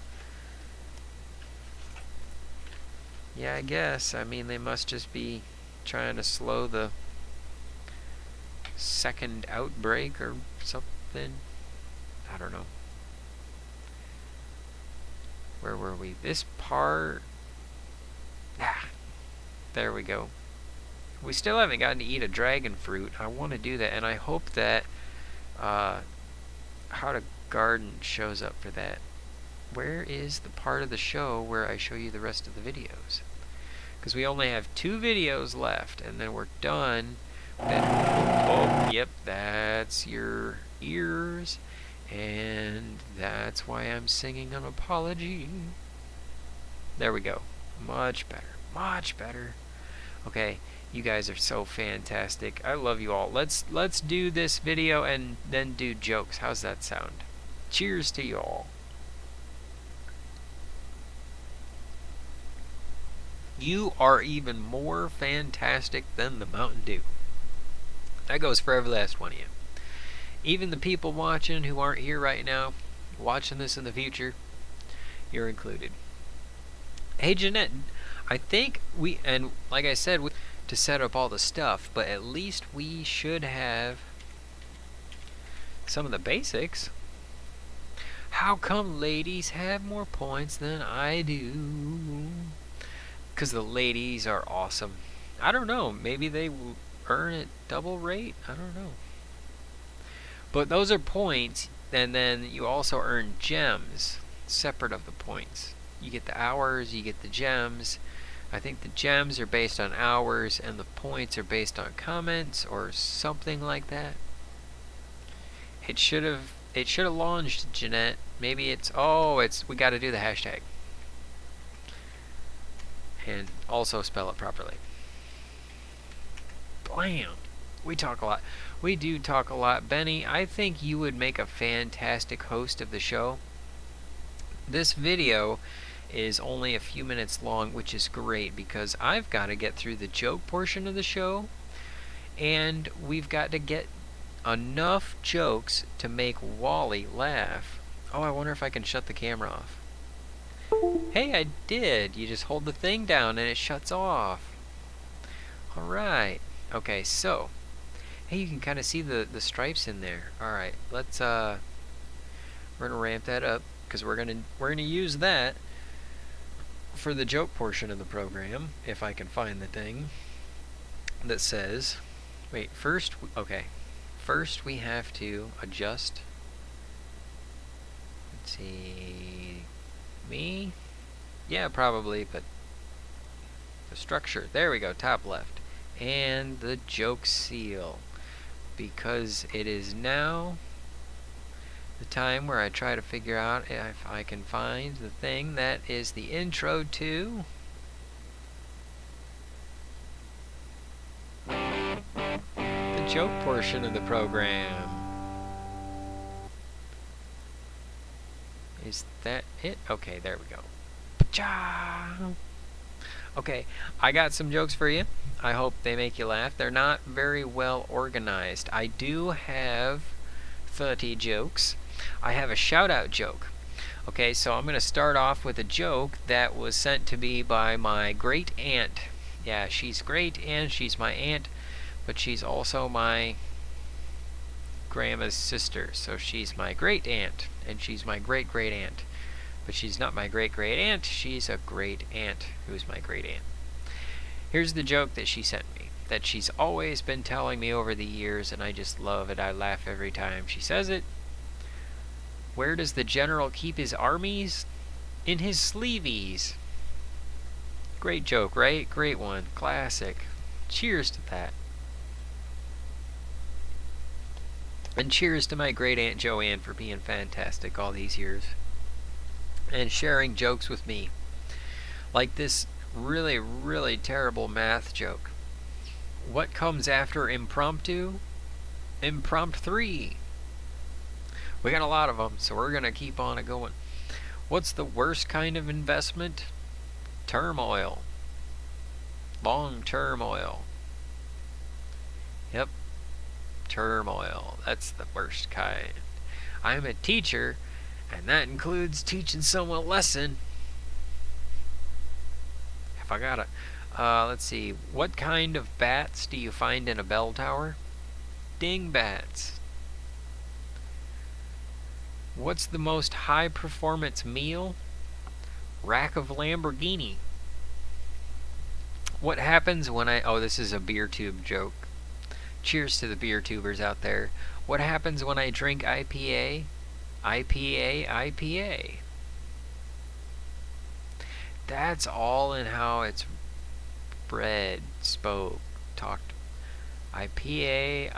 Yeah, I guess. I mean, they must just be trying to slow the second outbreak or something. I don't know. Where were we? This part. Ah, there we go. We still haven't gotten to eat a dragon fruit. I want to do that, and I hope that How to Garden shows up for that. Where is the part of the show where I show you the rest of the videos? Because we only have 2 videos left, and then we're done. Then, oh, yep, that's your ears, and that's why I'm singing an apology. There we go. Much better. Much better. Okay, you guys are so fantastic. I love you all. Let's do this video and then do jokes. How's that sound? Cheers to you all. You are even more fantastic than the Mountain Dew. That goes for every last one of you. Even the people watching who aren't here right now, watching this in the future, you're included. Hey Jeanette, I think and like I said, to set up all the stuff, but at least we should have some of the basics. How come ladies have more points than I do? Because the ladies are awesome. I don't know. Maybe they earn at double rate? I don't know. But those are points, and then you also earn gems separate of the points. You get the hours, you get the gems. I think the gems are based on hours, and the points are based on comments or something like that. It should have launched, Jeanette. Maybe we got to do the hashtag. And also spell it properly. Blam! We talk a lot. We do talk a lot. Benny, I think you would make a fantastic host of the show. This video is only a few minutes long, which is great because I've got to get through the joke portion of the show, and we've got to get enough jokes to make Wally laugh. Oh, I wonder if I can shut the camera off. Hey, I did. You just hold the thing down and it shuts off. Alright. Okay, so hey, you can kind of see the stripes in there. Alright, let's we're gonna ramp that up because we're gonna use that for the joke portion of the program, if I can find the thing that says first we have to adjust. Let's see. Me? Yeah, probably, but the structure. There we go, top left. And the joke seal. Because it is now the time where I try to figure out if I can find the thing that is the intro to joke portion of the program. Is that it? Okay, there we go. Pa-cha! Okay, I got some jokes for you. I hope they make you laugh. They're not very well organized. I do have 30 jokes. I have a shout-out joke. Okay, so I'm going to start off with a joke that was sent to me by my great aunt. Yeah, she's great and she's my aunt, but she's also my grandma's sister. So she's my great aunt and she's my great great aunt. But she's not my great great aunt, she's a great aunt who's my great aunt. Here's the joke that she sent me, that she's always been telling me over the years, and I just love it. I laugh every time she says it. Where does the general keep his armies? In his sleeveys. Great joke, right? Great one. Classic. Cheers to that. And cheers to my great aunt Joanne for being fantastic all these years and sharing jokes with me. Like this really, really terrible math joke. What comes after impromptu? Impromptu 3. We got a lot of them, so we're going to keep on going. What's the worst kind of investment? Turmoil. Long turmoil. Yep. Turmoil. That's the worst kind. I'm a teacher, and that includes teaching someone a lesson. If I got it. Let's see. What kind of bats do you find in a bell tower? Dingbats. What's the most high performance meal? Rack of Lamborghini. What happens when I... Oh, this is a beer tube joke. Cheers to the beer tubers out there. What happens when I drink IPA? IPA. That's all in how it's bred, spoke, talked. IPA.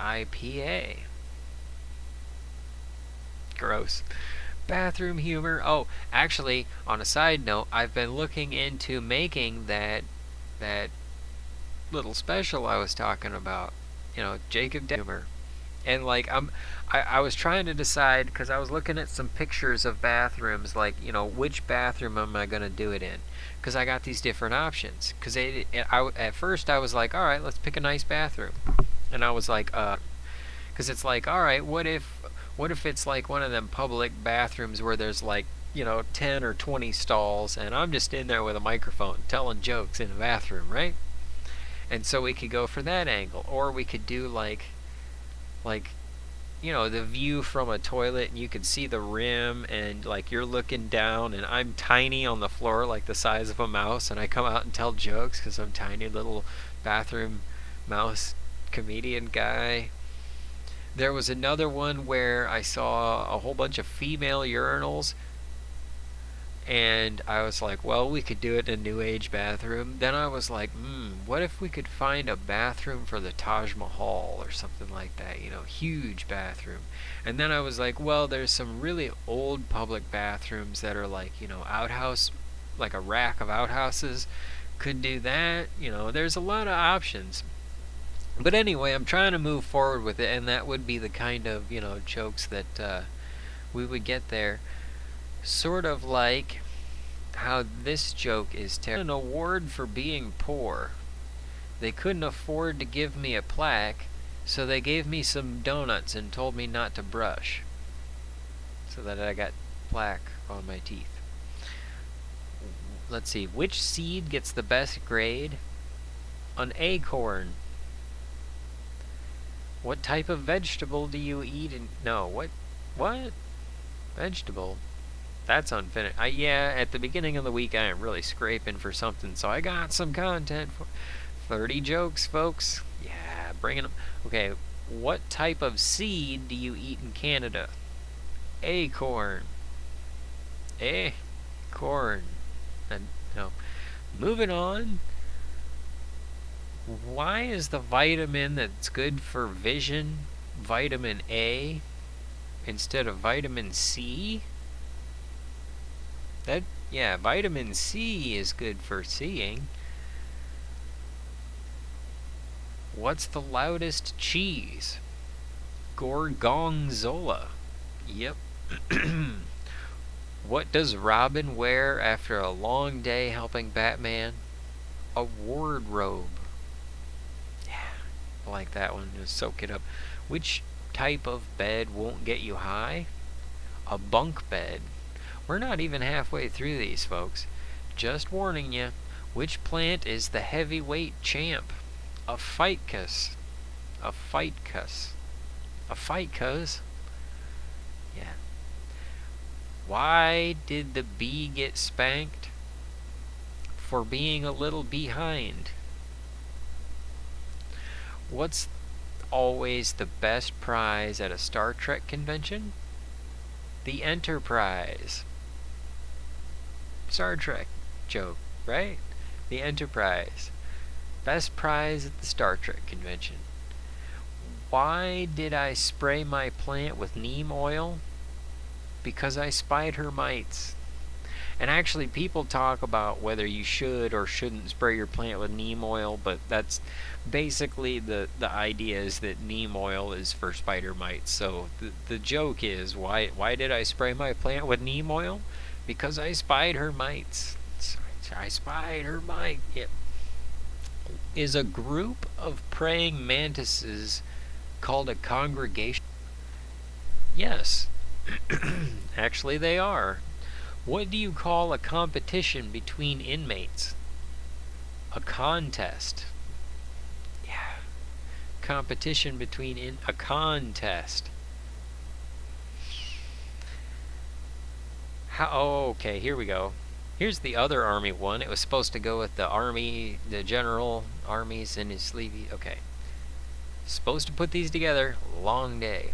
Gross. Bathroom humor. Oh, actually, on a side note, I've been looking into making that little special I was talking about. You know, Jacob humor. And like I was trying to decide, because I was looking at some pictures of bathrooms, like, you know, which bathroom am I going to do it in? Because I got these different options. Because at first I was like, all right, let's pick a nice bathroom. And I was like, because it's like, all right, what if it's like one of them public bathrooms where there's like, you know, 10 or 20 stalls, and I'm just in there with a microphone telling jokes in a bathroom, right? And so we could go for that angle, or we could do like, you know, the view from a toilet and you can see the rim and like you're looking down and I'm tiny on the floor, like the size of a mouse, and I come out and tell jokes because I'm tiny little bathroom mouse comedian guy. There was another one where I saw a whole bunch of female urinals, and I was like, well, we could do it in a new age bathroom. Then I was like, what if we could find a bathroom for the Taj Mahal or something like that, you know, huge bathroom. And then I was like, well, there's some really old public bathrooms that are like, you know, outhouse, like a rack of outhouses. Could do that, you know, there's a lot of options. But anyway, I'm trying to move forward with it, and that would be the kind of, you know, jokes that we would get there. Sort of like how this joke is an award for being poor. They couldn't afford to give me a plaque, so they gave me some donuts and told me not to brush, so that I got plaque on my teeth. Let's see. Which seed gets the best grade? An acorn. What type of vegetable do you eat? What? Vegetable? That's unfinished. Yeah, at the beginning of the week, I am really scraping for something, so I got some content for 30 jokes, folks. Yeah, bringing them. Okay, what type of seed do you eat in Canada? Acorn. Acorn. And no. Moving on. Why is the vitamin that's good for vision vitamin A instead of vitamin C? Vitamin C is good for seeing. What's the loudest cheese? Gorgonzola. Yep. What does Robin wear after a long day helping Batman? A wardrobe. Yeah, I like that one. Just soak it up. Which type of bed won't get you high? A bunk bed. We're not even halfway through these, folks. Just warning you. Which plant is the heavyweight champ? A ficus. A ficus. A ficus? Yeah. Why did the bee get spanked? For being a little behind. What's always the best prize at a Star Trek convention? The Enterprise. Star Trek joke, right? The Enterprise. Best prize at the Star Trek convention. Why did I spray my plant with neem oil? Because I spied her mites. And actually, people talk about whether you should or shouldn't spray your plant with neem oil, but that's basically the idea is that neem oil is for spider mites. So the joke is, why did I spray my plant with neem oil? Because I spied her mites. I spied her mite. Yep. Is a group of praying mantises called a congregation? Yes. Actually, they are. What do you call a competition between inmates? A contest. Yeah. Competition between a contest. Okay, here we go. Here's the other army one. It was supposed to go with the army, the general armies in his sleevey. Okay. Supposed to put these together. Long day.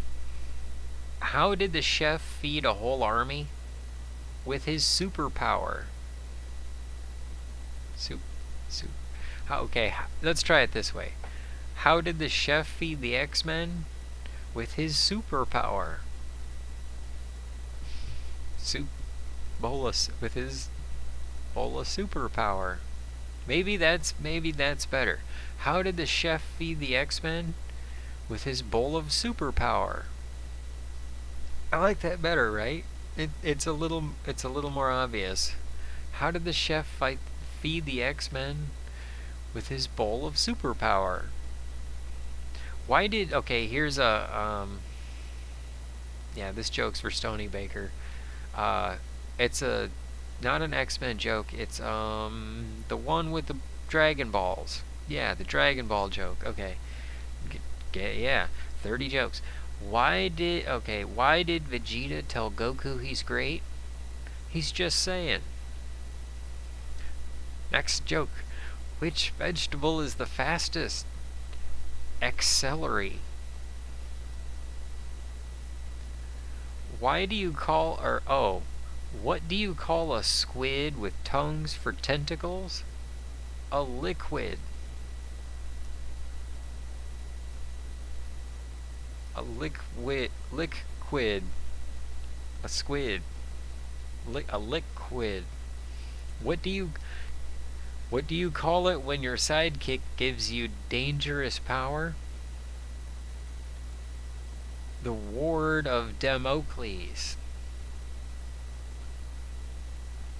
How did the chef feed a whole army? With his superpower. Okay, let's try it this way. How did the chef feed the X-Men? With his superpower. With his bola superpower. Maybe that's better. How did the chef feed the X-Men? With his bowl of superpower. I like that better, right? It's a little more obvious. How did the chef feed the X-Men? With his bowl of superpower. Why did here's a yeah, this joke's for Stony Baker. It's not an X-Men joke. It's the one with the Dragon Balls. Yeah, the Dragon Ball joke. Okay. Yeah, 30 jokes. Why did Vegeta tell Goku he's great? He's just saying. Next joke. Which vegetable is the fastest? Celery. What do you call a squid with tongues for tentacles? A liquid. A liquid. A squid. A liquid. What do you call it when your sidekick gives you dangerous power? The ward of Damocles.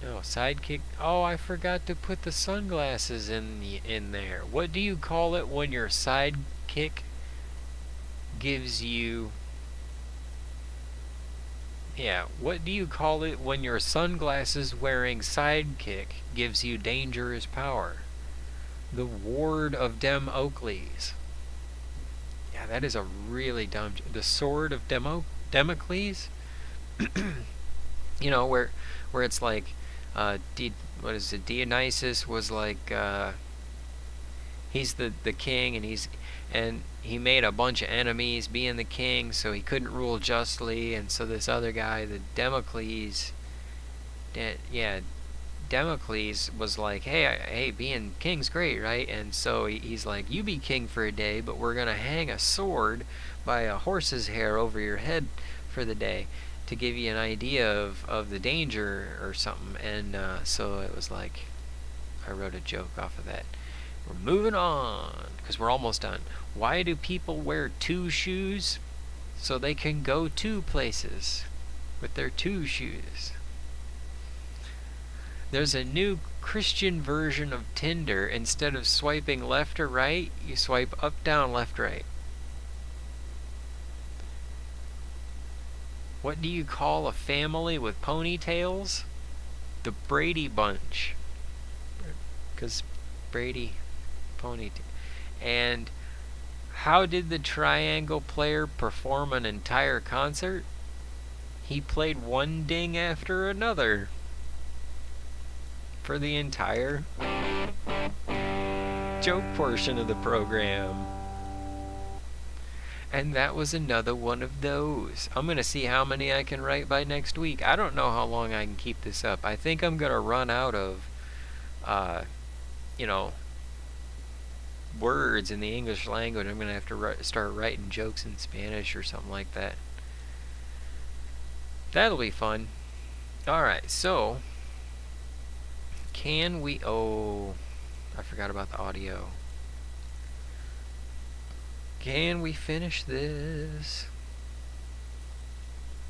No, sidekick. Oh, I forgot to put the sunglasses in there. What do you call it when your sidekick gives you... Yeah, what do you call it when your sunglasses wearing sidekick gives you dangerous power? The ward of Damocles. Yeah, that is a really dumb... The sword of Damocles? You know, where it's like... what is it? Dionysus was like... he's the king, and he made a bunch of enemies being the king, so he couldn't rule justly, and so this other guy, the Damocles... Damocles was like, hey, being king's great, right? And so he's like, you be king for a day, but we're gonna hang a sword by a horse's hair over your head for the day to give you an idea of the danger or something. And so it was like, I wrote a joke off of that. We're moving on, because we're almost done. Why do people wear 2 shoes? So they can go 2 places with their 2 shoes. There's a new Christian version of Tinder. Instead of swiping left or right, you swipe up, down, left, right. What do you call a family with ponytails? The Brady Bunch. Because Brady ponytail. And how did the triangle player perform an entire concert? He played one ding after another for the entire joke portion of the program. And that was another one of those. I'm going to see how many I can write by next week. I don't know how long I can keep this up. I think I'm going to run out of, words in the English language. I'm going to have to start writing jokes in Spanish or something like that. That'll be fun. Alright, so can we... Oh, I forgot about the audio. Can we finish this?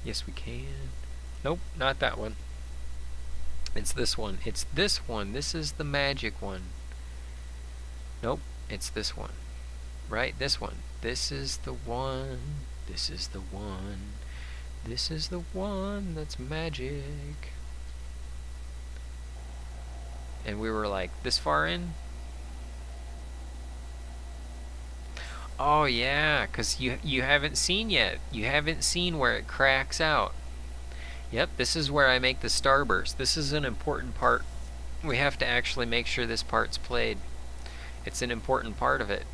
Yes, we can. Nope, not that one. It's this one. It's this one. This is the magic one. Nope, it's this one. Right? This one. This is the one. This is the one. This is the one that's magic. And we were like this far in? Oh yeah, because you haven't seen yet. You haven't seen where it cracks out. Yep, this is where I make the starburst. This is an important part. We have to actually make sure this part's played. It's an important part of it.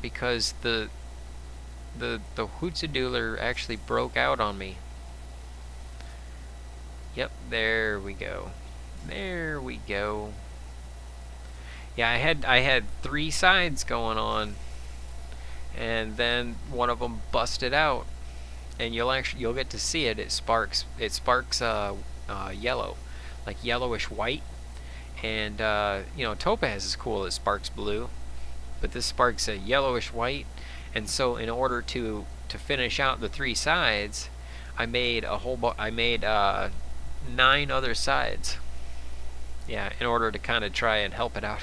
Because the Hootsadoodler actually broke out on me. Yep, there we go. There we go. Yeah, I had 3 sides going on. And then one of them busted out, and you'll get to see it. It sparks yellow, like yellowish white, and topaz is cool. It sparks blue, but this sparks a yellowish white. And so in order to finish out the 3 sides, I made 9 other sides. Yeah, in order to kind of try and help it out.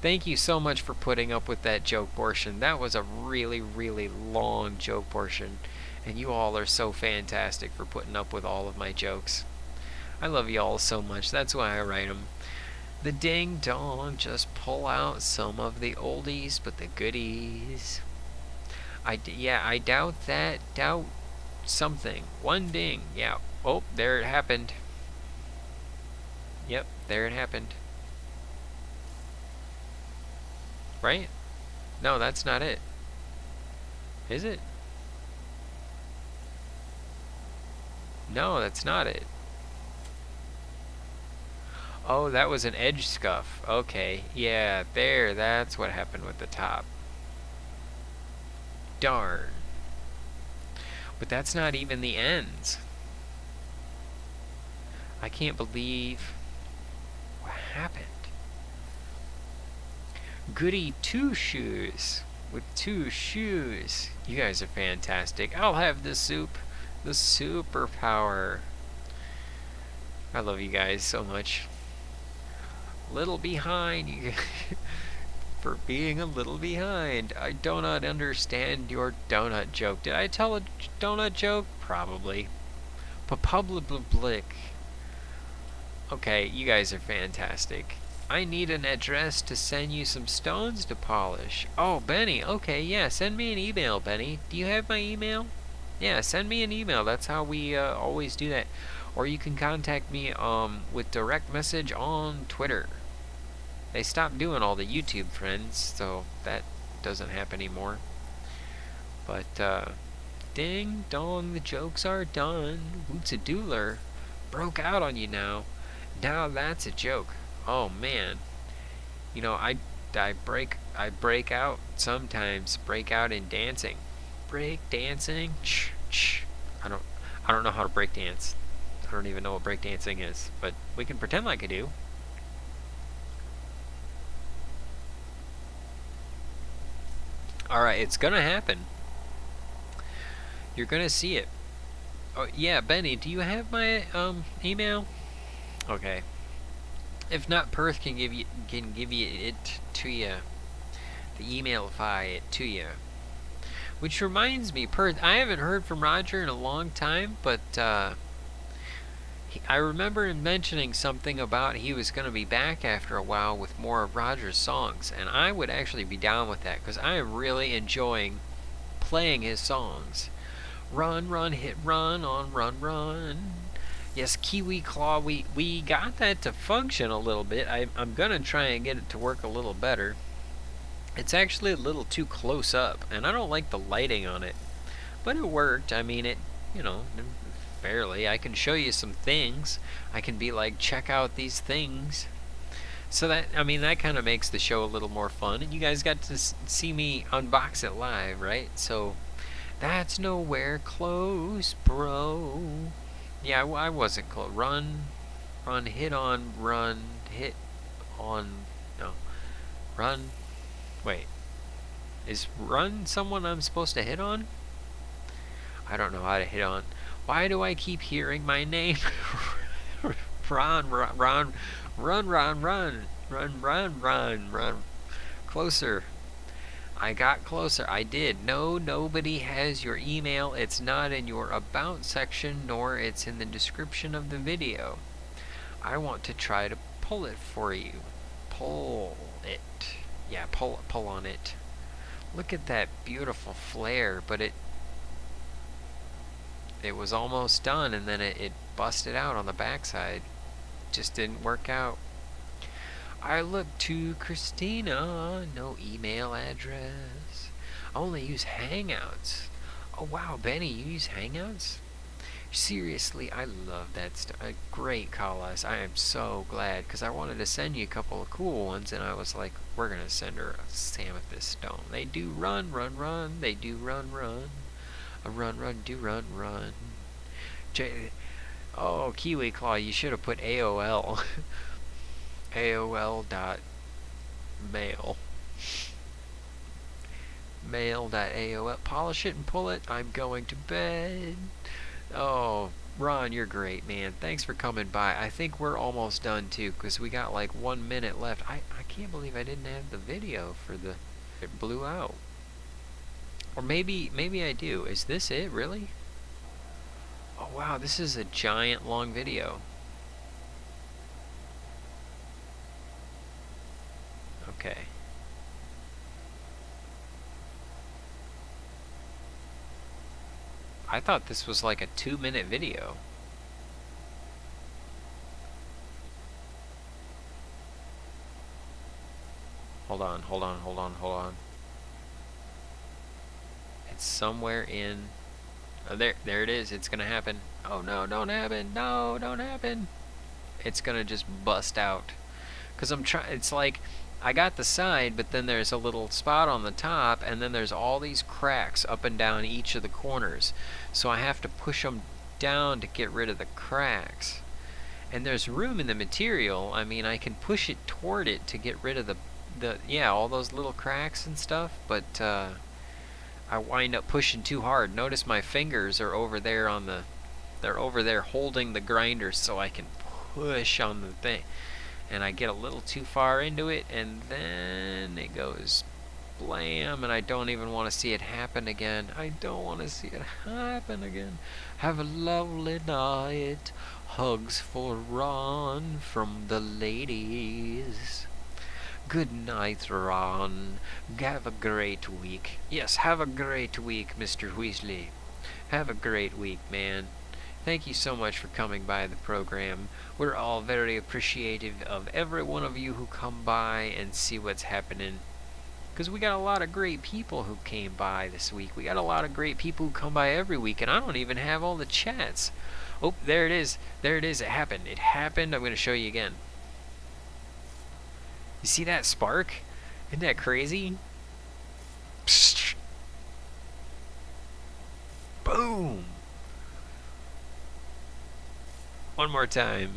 Thank you so much for putting up with that joke portion. That was a really, really long joke portion. And you all are so fantastic for putting up with all of my jokes. I love you all so much. That's why I write them. The ding dong, just pull out some of the oldies but the goodies. I doubt that. Doubt something. One ding. Yeah. Oh, there it happened. Yep, there it happened. Right? No, that's not it. Is it? No, that's not it. Oh, that was an edge scuff. Okay, yeah, there, that's what happened with the top. Darn. But that's not even the ends. I can't believe what happened. Goody 2 shoes with 2 shoes. You guys are fantastic. I'll have the soup. The superpower. I love you guys so much. Little behind for being a little behind. I do not understand your donut joke. Did I tell a donut joke? Probably. Public. Okay, you guys are fantastic. I need an address to send you some stones to polish. Oh, Benny. Okay, yeah, send me an email, Benny. Do you have my email? Yeah, send me an email. That's how we always do that. Or you can contact me with direct message on Twitter. They stopped doing all the YouTube friends, so that doesn't happen anymore. But, ding dong, the jokes are done. Hootsadoodler broke out on you now. Now that's a joke. Oh man, I break out sometimes. Break out in dancing, break dancing. I don't know how to break dance. I don't even know what break dancing is, but we can pretend like I do. Alright, it's gonna happen. You're gonna see it. Oh, yeah, Benny, do you have my email? Okay. If not, Perth can give you it to you. The emailify it to you. Which reminds me, Perth, I haven't heard from Roger in a long time, but I remember him mentioning something about he was going to be back after a while with more of Roger's songs, and I would actually be down with that because I am really enjoying playing his songs. Run, run, hit, run, on, run, run. Yes, Kiwi Claw, we got that to function a little bit. I'm going to try and get it to work a little better. It's actually a little too close up, and I don't like the lighting on it. But it worked. I mean, it, you know, fairly. I can show you some things. I can be like, check out these things. So that, I mean, that kind of makes the show a little more fun. And you guys got to see me unbox it live, right? So that's nowhere close, bro. Yeah, I wasn't close. Run, run, hit on, run, hit on, no. Run, wait. Is run someone I'm supposed to hit on? I don't know how to hit on. Why do I keep hearing my name? Run, run, run, run, run, run, run, run, run, run. Closer. I got closer. I did. No, nobody has your email. It's not in your about section, nor it's in the description of the video. I want to try to pull it for you. Pull it. Yeah, pull on it. Look at that beautiful flare, but it was almost done, and then it busted out on the backside. Just didn't work out. I look to Christina, no email address. I only use Hangouts. Oh wow, Benny, you use Hangouts? Seriously, I love that stuff. Great call us. I am so glad, because I wanted to send you a couple of cool ones, and I was like, we're going to send her a Samethyst stone. They do run, run, run. They do run, run. A run, run, do run, run. Oh, Kiwi Claw, you should have put AOL. AOL.mail. Mail.aol. Polish it and pull it. I'm going to bed. Oh, Ron, you're great, man. Thanks for coming by. I think we're almost done, too, because we got like 1 minute left. I can't believe I didn't have the video for the... It blew out. Or maybe I do. Is this it, really? Oh, wow, this is a giant long video. Okay. I thought this was like a 2-minute video. Hold on. It's somewhere in... Oh, there it is. It's gonna happen. Oh no, don't happen. No, don't happen. It's gonna just bust out. Because I'm trying... It's like... I got the side, but then there's a little spot on the top, and then there's all these cracks up and down each of the corners. So I have to push them down to get rid of the cracks. And there's room in the material. I mean, I can push it toward it to get rid of the yeah, all those little cracks and stuff, but I wind up pushing too hard. Notice my fingers are over there on the... They're over there holding the grinder so I can push on the thing. And I get a little too far into it, and then it goes blam, and I don't even want to see it happen again. I don't want to see it happen again. Have a lovely night. Hugs for Ron from the ladies. Good night, Ron. Have a great week. Yes, have a great week, Mr. Weasley. Have a great week, man. Thank you so much for coming by the program. We're all very appreciative of every one of you who come by and see what's happening. Because we got a lot of great people who came by this week. We got a lot of great people who come by every week, and I don't even have all the chats. Oh, there it is. There it is. It happened. It happened. I'm going to show you again. You see that spark? Isn't that crazy? Psst. Boom. One more time.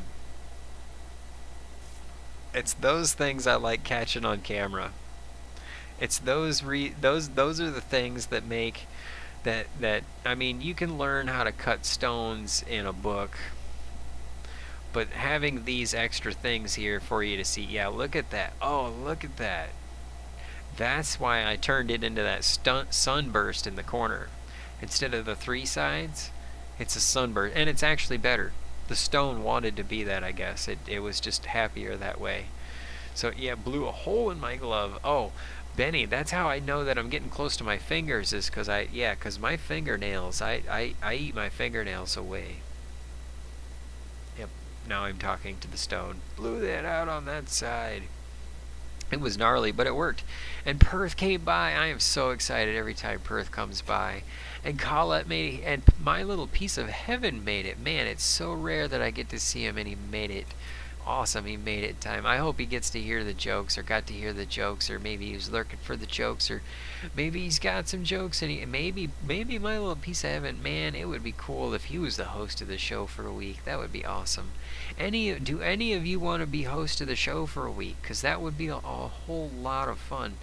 It's those things I like catching on camera. It's those are the things that make that I mean, you can learn how to cut stones in a book, but having these extra things here for you to see, yeah, look at that. Oh, look at that. That's why I turned it into that sunburst in the corner. Instead of the three sides, it's a sunburst, and it's actually better. The stone wanted to be that, I guess. It was just happier that way. So yeah, blew a hole in my glove. Oh, Benny, that's how I know that I'm getting close to my fingers, is because my fingernails, I eat my fingernails away. Yep, now I'm talking to the stone. Blew that out on that side. It was gnarly, but it worked. And Perth came by. I am so excited every time Perth comes by. And Colette made it, and my little piece of heaven made it. Man, it's so rare that I get to see him, and he made it. Awesome, he made it in time. I hope he gets to hear the jokes, or got to hear the jokes, or maybe he was lurking for the jokes, or maybe he's got some jokes, and maybe my little piece of heaven. Man, it would be cool if he was the host of the show for a week. That would be awesome. Do any of you want to be host of the show for a week? Because that would be a whole lot of fun.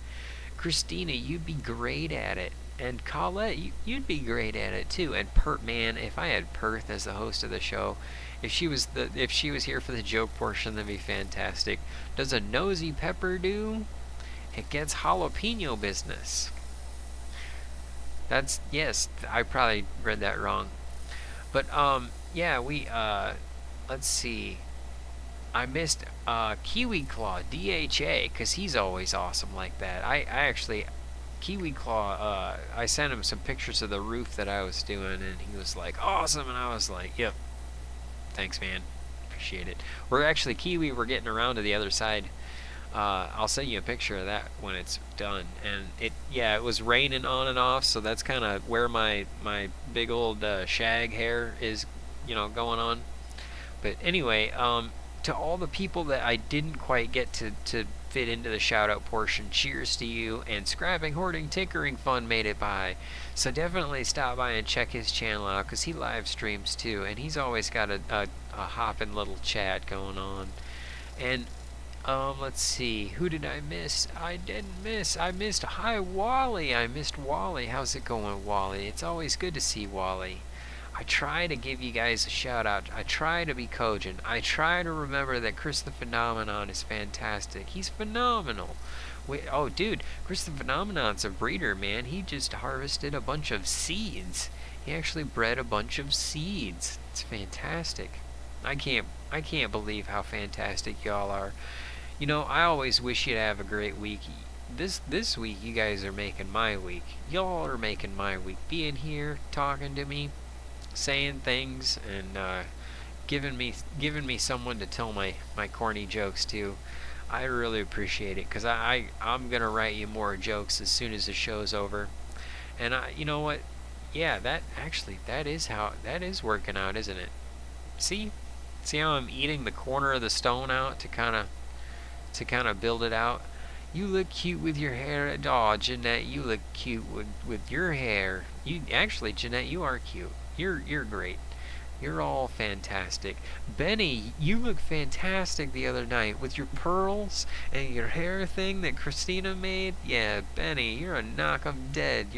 Christina, you'd be great at it. And Colette, you'd be great at it too. And man, if I had Perth as the host of the show, if she was here for the joke portion, that'd be fantastic. Does a nosy pepper do? It gets jalapeno business. That's, yes, I probably read that wrong. But yeah, let's see. I missed Kiwi Claw DHA because he's always awesome like that. I actually Kiwi Claw, I sent him some pictures of the roof that I was doing, and he was like, awesome, and I was like, yep, thanks, man, appreciate it. We're actually, Kiwi, we're getting around to the other side. I'll send you a picture of that when it's done. And it was raining on and off, so that's kind of where my big old shag hair is, going on. But anyway, to all the people that I didn't quite get to fit into the shout out portion, cheers to you. And Scrapping, Hoarding, Tinkering Fun made it by. So definitely stop by and check his channel out, because he live streams too, and he's always got a hopping little chat going on. And let's see, who did I miss? I missed hi Wally. I missed Wally. How's it going, Wally? It's always good to see Wally. I try to give you guys a shout out. I try to be cogent. I try to remember that Chris the Phenomenon is fantastic. He's phenomenal. Oh, dude, Chris the Phenomenon's a breeder, man. He just harvested a bunch of seeds. He actually bred a bunch of seeds. It's fantastic. I can't believe how fantastic y'all are. I always wish you'd have a great week. This week, you guys are making my week. Y'all are making my week. Being here, talking to me, saying things, and giving me someone to tell my corny jokes to. I really appreciate it, because I'm gonna write you more jokes as soon as the show's over. And you know what? Yeah, that is working out, isn't it? See how I'm eating the corner of the stone out to kind of build it out. You look cute with your hair. Oh, Jeanette, you look cute with your hair. Jeanette, you are cute. You're great. You're all fantastic. Benny, you look fantastic the other night with your pearls and your hair thing that Christina made. Yeah, Benny, you're a knock 'em dead.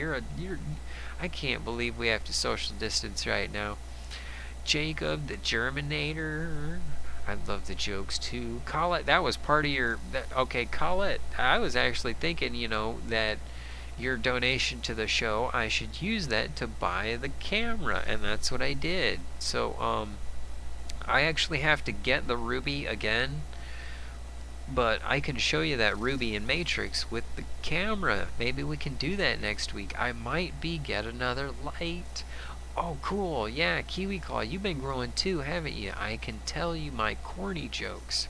I can't believe we have to social distance right now. Jacob, the Germinator. I love the jokes too. Colette, that was part of your... okay, Colette, I was actually thinking, that your donation to the show, I should use that to buy the camera, and that's what I did. So, I actually have to get the ruby again, but I can show you that ruby in Matrix with the camera. Maybe we can do that next week. I might get another light. Oh, cool. Yeah, Kiwi Claw, you've been growing too, haven't you? I can tell you my corny jokes.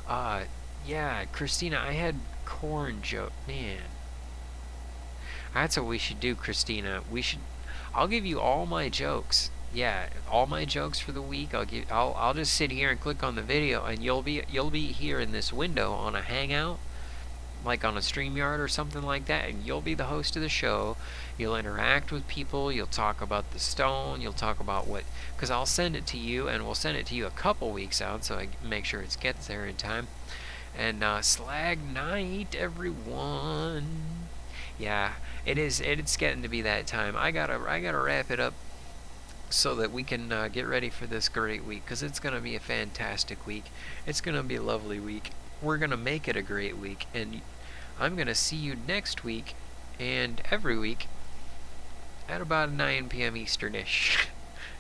Yeah, Christina, I had corn joke. Man. That's what we should do, Christina. I'll give you all my jokes. Yeah, all my jokes for the week. I'll just sit here and click on the video, and you'll be here in this window on a hangout, like on a StreamYard or something like that, and you'll be the host of the show. You'll interact with people. You'll talk about the stone. You'll talk about because I'll send it to you, and we'll send it to you a couple weeks out, so I make sure it gets there in time. And slag night, everyone. Yeah, it's getting to be that time. I gotta wrap it up so that we can get ready for this great week, because it's gonna be a fantastic week. It's gonna be a lovely week. We're gonna make it a great week, and I'm gonna see you next week and every week at about 9 p.m. Easternish.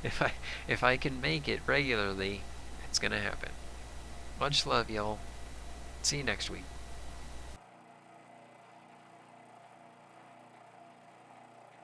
if I can make it regularly, it's gonna happen. Much love, y'all. See you next week.